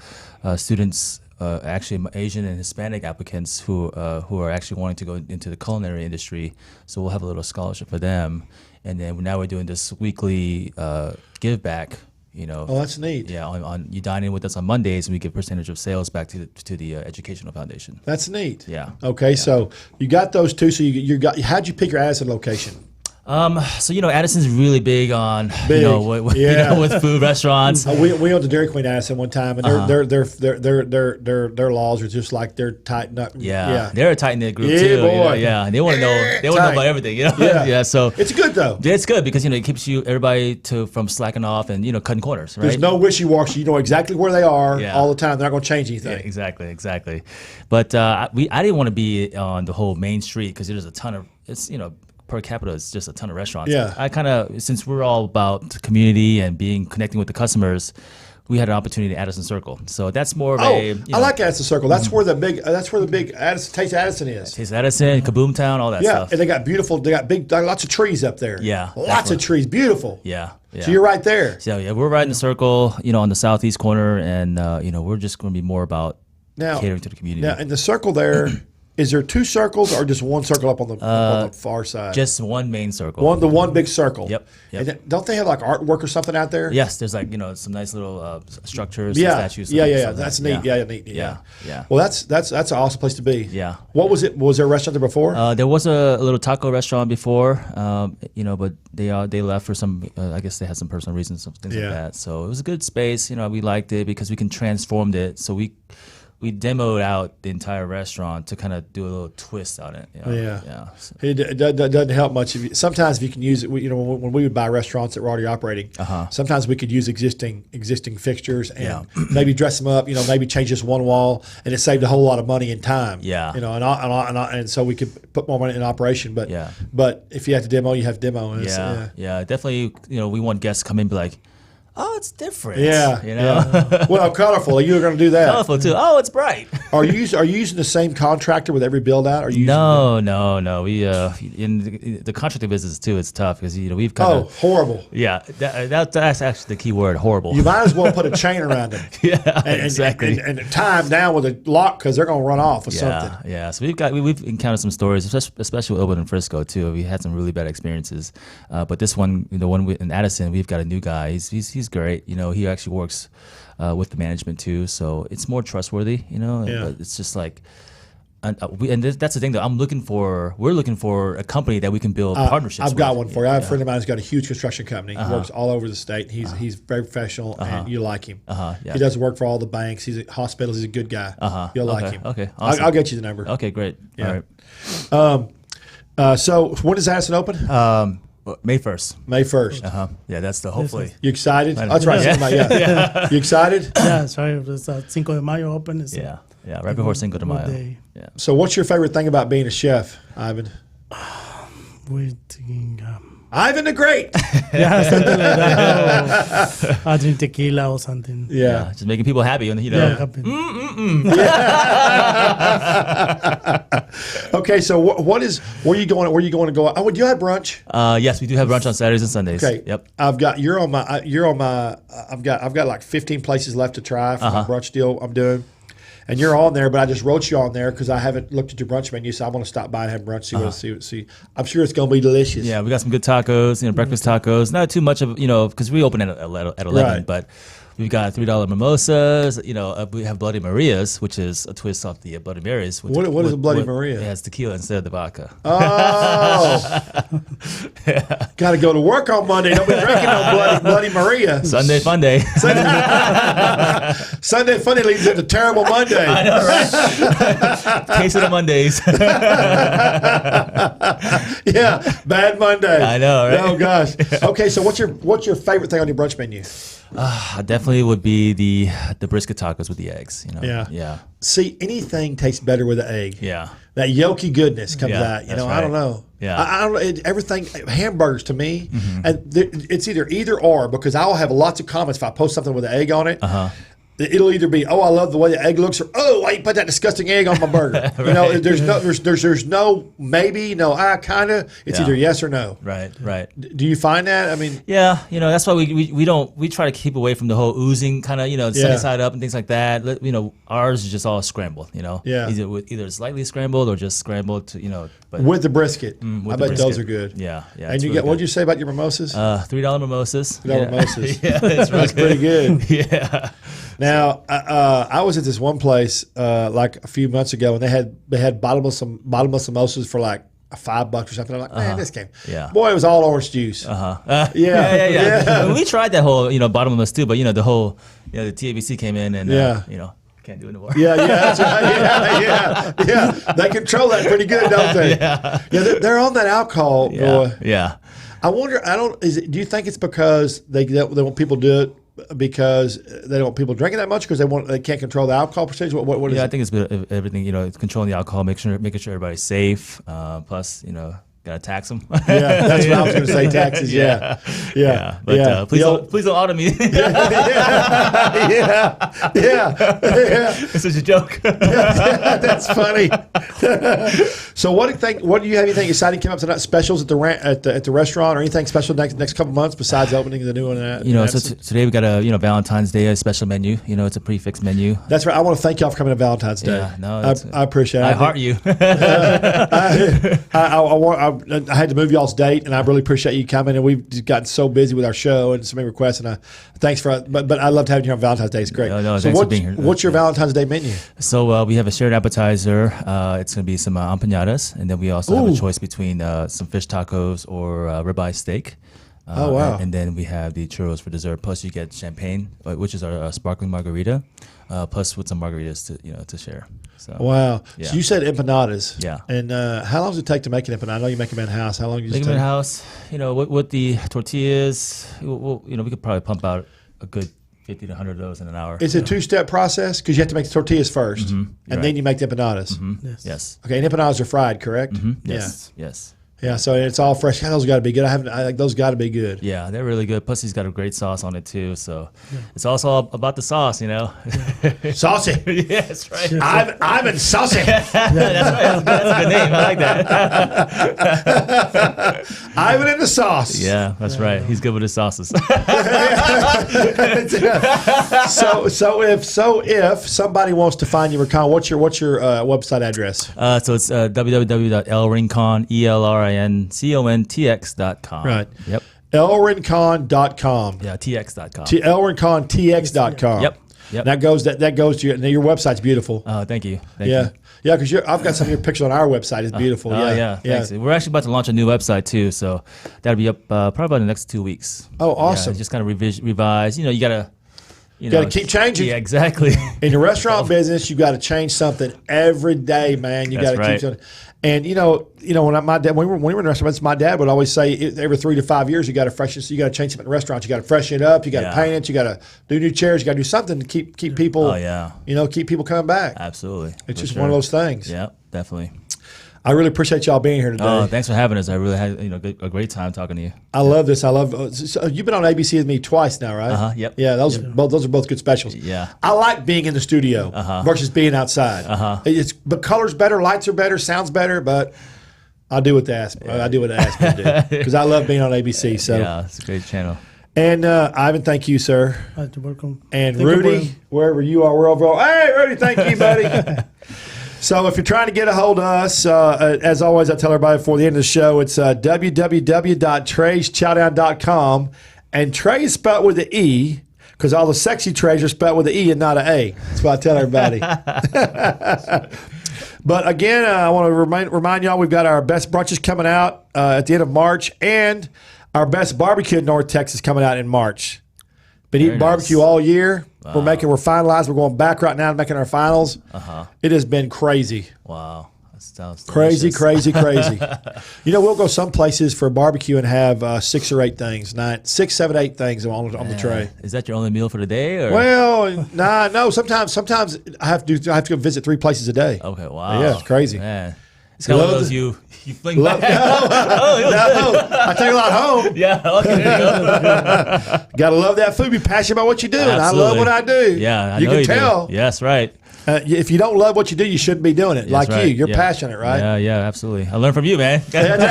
students. Actually, Asian and Hispanic applicants who are actually wanting to go into the culinary industry. So we'll have a little scholarship for them, and then now we're doing this weekly give back. Oh, that's neat. Yeah, on you dine in with us on Mondays, and we give percentage of sales back to the educational foundation. That's neat. Yeah. Okay, so you got those two. So how'd you pick your Addison location? So Addison's really big on with food restaurants. We went to Dairy Queen Addison one time, and their laws are just like they're tightened up. Yeah, they're a tight knit group Yeah, too. boy. Yeah, they want to know. They want to know about everything. Yeah. So it's good though. Yeah, it's good because it keeps everybody from slacking off and cutting corners. Right. There's no wishy washy. You know exactly where they are all the time. They're not going to change anything. Yeah, exactly. But I didn't want to be on the whole main street because there's a ton of per capita is just a ton of restaurants. Yeah. I kind of, since we're all about community and connecting with the customers, we had an opportunity at Addison Circle. So that's more of I like Addison Circle. That's where the big Addison, Taste Addison is. Taste Addison, Kaboom Town, all that stuff. Yeah, and they got lots of trees up there. Yeah. Lots of trees. Beautiful. Yeah. So you're right there. So yeah, we're right in the circle, on the southeast corner, and we're just going to be more about catering to the community. Now, in the circle there, is there two circles or just one circle up on the far side? Just one main circle. The one big circle. Yep. And then, don't they have like artwork or something out there? Yes, there's some nice little structures, statues. Yeah. That's neat. Yeah, neat. Yeah. Well, that's an awesome place to be. Yeah. What was it? Was there a restaurant there before? There was a little taco restaurant before, but they left for some. I guess they had some personal reasons, some things like that. So it was a good space. We liked it because we can transform it. So we demoed out the entire restaurant to kind of do a little twist on it. So. It doesn't help much. Sometimes if you can use it, when we would buy restaurants that were already operating, sometimes we could use existing fixtures and maybe dress them up. Maybe change just one wall, and it saved a whole lot of money and time. Yeah. And so we could put more money in operation. But if you have to demo, you have to demo. And definitely. We want guests to come in and be like, oh, it's different. Yeah. Well, colorful. You're going to do that. Colorful too. Oh, it's bright. Are you using the same contractor with every build out? No. We in the contracting business too. It's tough because we've kind of horrible. Yeah, that's actually the key word. Horrible. You might as well put a chain around them. Exactly. And time down with a lock because they're going to run off with something. Yeah. So we've encountered some stories, especially with Open and Frisco too. We had some really bad experiences, but this one, the one in Addison, we've got a new guy. He's great. He actually works with the management too, so it's more trustworthy. But it's just like, and that's the thing that we're looking for a company that we can build partnerships with. I've got one for you. I have a friend of mine who's got a huge construction company. He works all over the state. He's very professional, and you like him. He does work for all the banks. He's at hospitals. He's a good guy. You'll like him. Okay, awesome. I'll get you the number. Okay, great. Yeah. All right. So when does Addison open? May 1st. May 1st. Yeah, that's the hopefully. You excited? That's right. Yeah. You excited? Yeah, sorry. It's Cinco de Mayo open. Right before Cinco de Mayo. Yeah. So what's your favorite thing about being a chef, Ivan? We're thinking... Ivan the Great. Something like that. I drink tequila or something. Yeah. Just making people happy. Okay, so where are you going to go? Oh, do you have brunch? Yes, we do have brunch on Saturdays and Sundays. Okay. Yep. I've got like 15 places left to try for my brunch deal I'm doing. And you're on there, but I just wrote you on there because I haven't looked at your brunch menu, so I want to stop by and have brunch. See. I'm sure it's going to be delicious. Yeah, we got some good tacos, breakfast tacos. Not too much of, because we open at 11, Right. but we've got $3 mimosas. We have Bloody Marias, which is a twist off the Bloody Marys. What is a Bloody Maria? It has tequila instead of the vodka. Oh, got to go to work on Monday. Don't be drinking no Bloody Maria. Sunday fun day. Sunday fun day leads into terrible Monday. I know, right? Taste of the Mondays. Yeah, bad Monday. I know, right? Oh gosh. Okay, so what's your favorite thing on your brunch menu? Definitely would be the brisket tacos with the eggs. Yeah. See, anything tastes better with an egg. Yeah. That yolky goodness comes Yeah, out. that's I right. don't know. Yeah. I don't know. Everything, hamburgers to me, and it's either or, because I'll have lots of comments if I post something with an egg on it. It'll either be, oh, I love the way the egg looks, or oh, why you put that disgusting egg on my burger? Right. There's no maybe, no kind of. It's either yes or no. Right. Do you find that? I mean, Yeah, that's why we try to keep away from the whole oozing kind of, sunny side up and things like that. Ours is just all scrambled, Yeah. either slightly scrambled or just scrambled to, but with the brisket, with I the bet those brisket. are good. Yeah. And it's you really get, what'd good. you say about your mimosas? $3 mimosas. $3 mimosas. Yeah, it's really That's pretty good. Yeah. Now, I was at this one place like a few months ago, and they had bottomless mimosas for like $5 or something. I'm like, man, this game. Yeah. Boy, it was all orange juice. Yeah. Yeah. And we tried that whole, bottomless too, but the whole, the TABC came in and, can't do it anymore. Yeah, that's right. Yeah. They control that pretty good, don't they? Yeah. They're on that alcohol, boy. Yeah. I wonder. Do you think it's because they want people to do it because they don't want people drinking that much because they can't control the alcohol percentage? What is it? I think it's everything. It's controlling the alcohol, making sure everybody's safe. Plus, gotta tax them. Yeah, that's what I was going to say. Taxes. Yeah. But please don't audit me. Yeah. This is a joke. That's funny. So, what do you have? Anything exciting coming up tonight? Specials at the restaurant, or anything special next couple months besides opening the new one? Today we got a Valentine's Day, a special menu. It's a prefix menu. That's right. I want to thank y'all for coming to Valentine's Day. Yeah, no, I appreciate it. I heart you. I had to move y'all's date, and I really appreciate you coming. And we've just gotten so busy with our show and so many requests. And thanks for, but I loved having you on Valentine's Day. It's great. No, so thanks for being here. What's your Valentine's Day menu? So we have a shared appetizer. It's going to be some empanadas, and then we also have a choice between some fish tacos or ribeye steak. Oh wow! And then we have the churros for dessert. Plus, you get champagne, which is our sparkling margarita. Plus, with some margaritas to share. So, wow! Yeah. So you said empanadas. Yeah. And how long does it take to make an empanada? I know you make them in house. How long do you make take? them in house? With the tortillas, we could probably pump out a good 50 to 100 of those in an hour. It's a two-step process because you have to make the tortillas first, and then you make the empanadas. Yes. Okay, and empanadas are fried, correct? Yes. Yeah. Yes. Yeah, so it's all fresh. God, those got to be good. I think those got to be good. Yeah, they're really good. Plus, he's got a great sauce on it too. So it's also all about the sauce, Saucy. Yeah, that's right. Ivan Saucy. That's right. That's a good name. I like that. Ivan in the sauce. Yeah, that's right. He's good with his sauces. So if somebody wants to find you, Rincon, what's your website address? So it's www.elrincon, ELRINCONTX.com. Right. Yep. elrincon.com. Yeah, TX.com. elrincontx.com. Yep. That goes to your website's beautiful. Thank you. Yeah, because I've got some of your pictures on our website. It's beautiful. Yeah. Thanks. We're actually about to launch a new website too, so that'll be up probably about the next 2 weeks. Oh, awesome! Just kind of revise. You gotta. You got to keep changing. Yeah, exactly. In the restaurant business, you got to change something every day, man. You got to keep something. And when my dad, when we were in restaurants, my dad would always say every 3 to 5 years you got to freshen. So you got to change something in the restaurant. You got to freshen it up. You got to paint it. You got to do new chairs. You got to do something to keep people. Oh yeah. Keep people coming back. Absolutely. It's just one of those things. Yeah, definitely. I really appreciate y'all being here today. Oh, thanks for having us. I really had a great time talking to you. I love this. So you've been on ABC with me twice now, right? Yep. Yeah, those are both good specials. Yeah. I like being in the studio versus being outside. But colors better, lights are better, sounds better, but I'll do what they ask. I do what they ask me to do because I love being on ABC. So yeah, it's a great channel. And Ivan, thank you, sir. You're welcome. And Rudy, wherever you are, we're overall. Hey, Rudy, thank you, buddy. So if you're trying to get a hold of us, as always, I tell everybody before the end of the show, it's www.treyschowdown.com. And Trey is spelled with an E because all the sexy Treys are spelled with an E and not an A. That's what I tell everybody. But again, I want to remind y'all we've got our best brunches coming out at the end of March, and our best barbecue in North Texas coming out in March. Been eating barbecue all year. Wow. We're finalized. We're going back right now, making our finals. It has been crazy. Wow. Sounds crazy. We'll go some places for barbecue and have 6 or 8 things, 6, 7, 8 things on the tray. Is that your only meal for the day? Or? Well, no. Sometimes I have to go visit 3 places a day. Okay, wow. Yeah, it's crazy. Man. It's kind of one of those you fling back. No, I take a lot home. Yeah, okay, there you go. Gotta love that food. Be passionate about what you do, and I love what I do. Yeah, you can tell. Do. Yes, right. If you don't love what you do, you shouldn't be doing it. Yes, right. You're passionate, right? Yeah, absolutely. I learned from you, man. And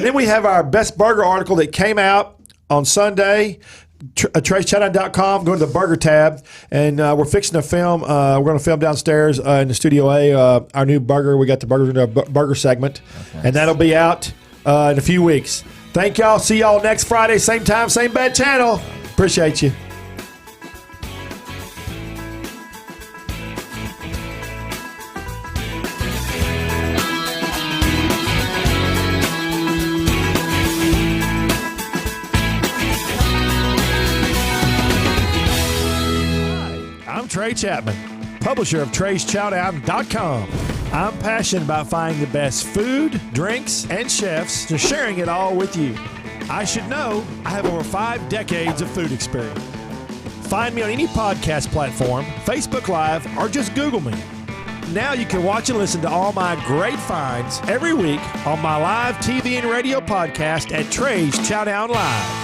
then we have our best burger article that came out on Sunday. TreyChapman.com. Go to the burger tab, and we're fixing to film. We're going to film downstairs in the Studio A. Our new burger. We got the burgers in our burger segment, and that'll be out in a few weeks. Thank y'all. See y'all next Friday, same time, same bad channel. Appreciate you. I'm Trey Chapman, publisher of Trey'sChowdown.com. I'm passionate about finding the best food, drinks, and chefs, and sharing it all with you. I should know I have over 5 decades of food experience. Find me on any podcast platform, Facebook Live, or just Google me. Now you can watch and listen to all my great finds every week on my live TV and radio podcast at Trey's Chowdown Live.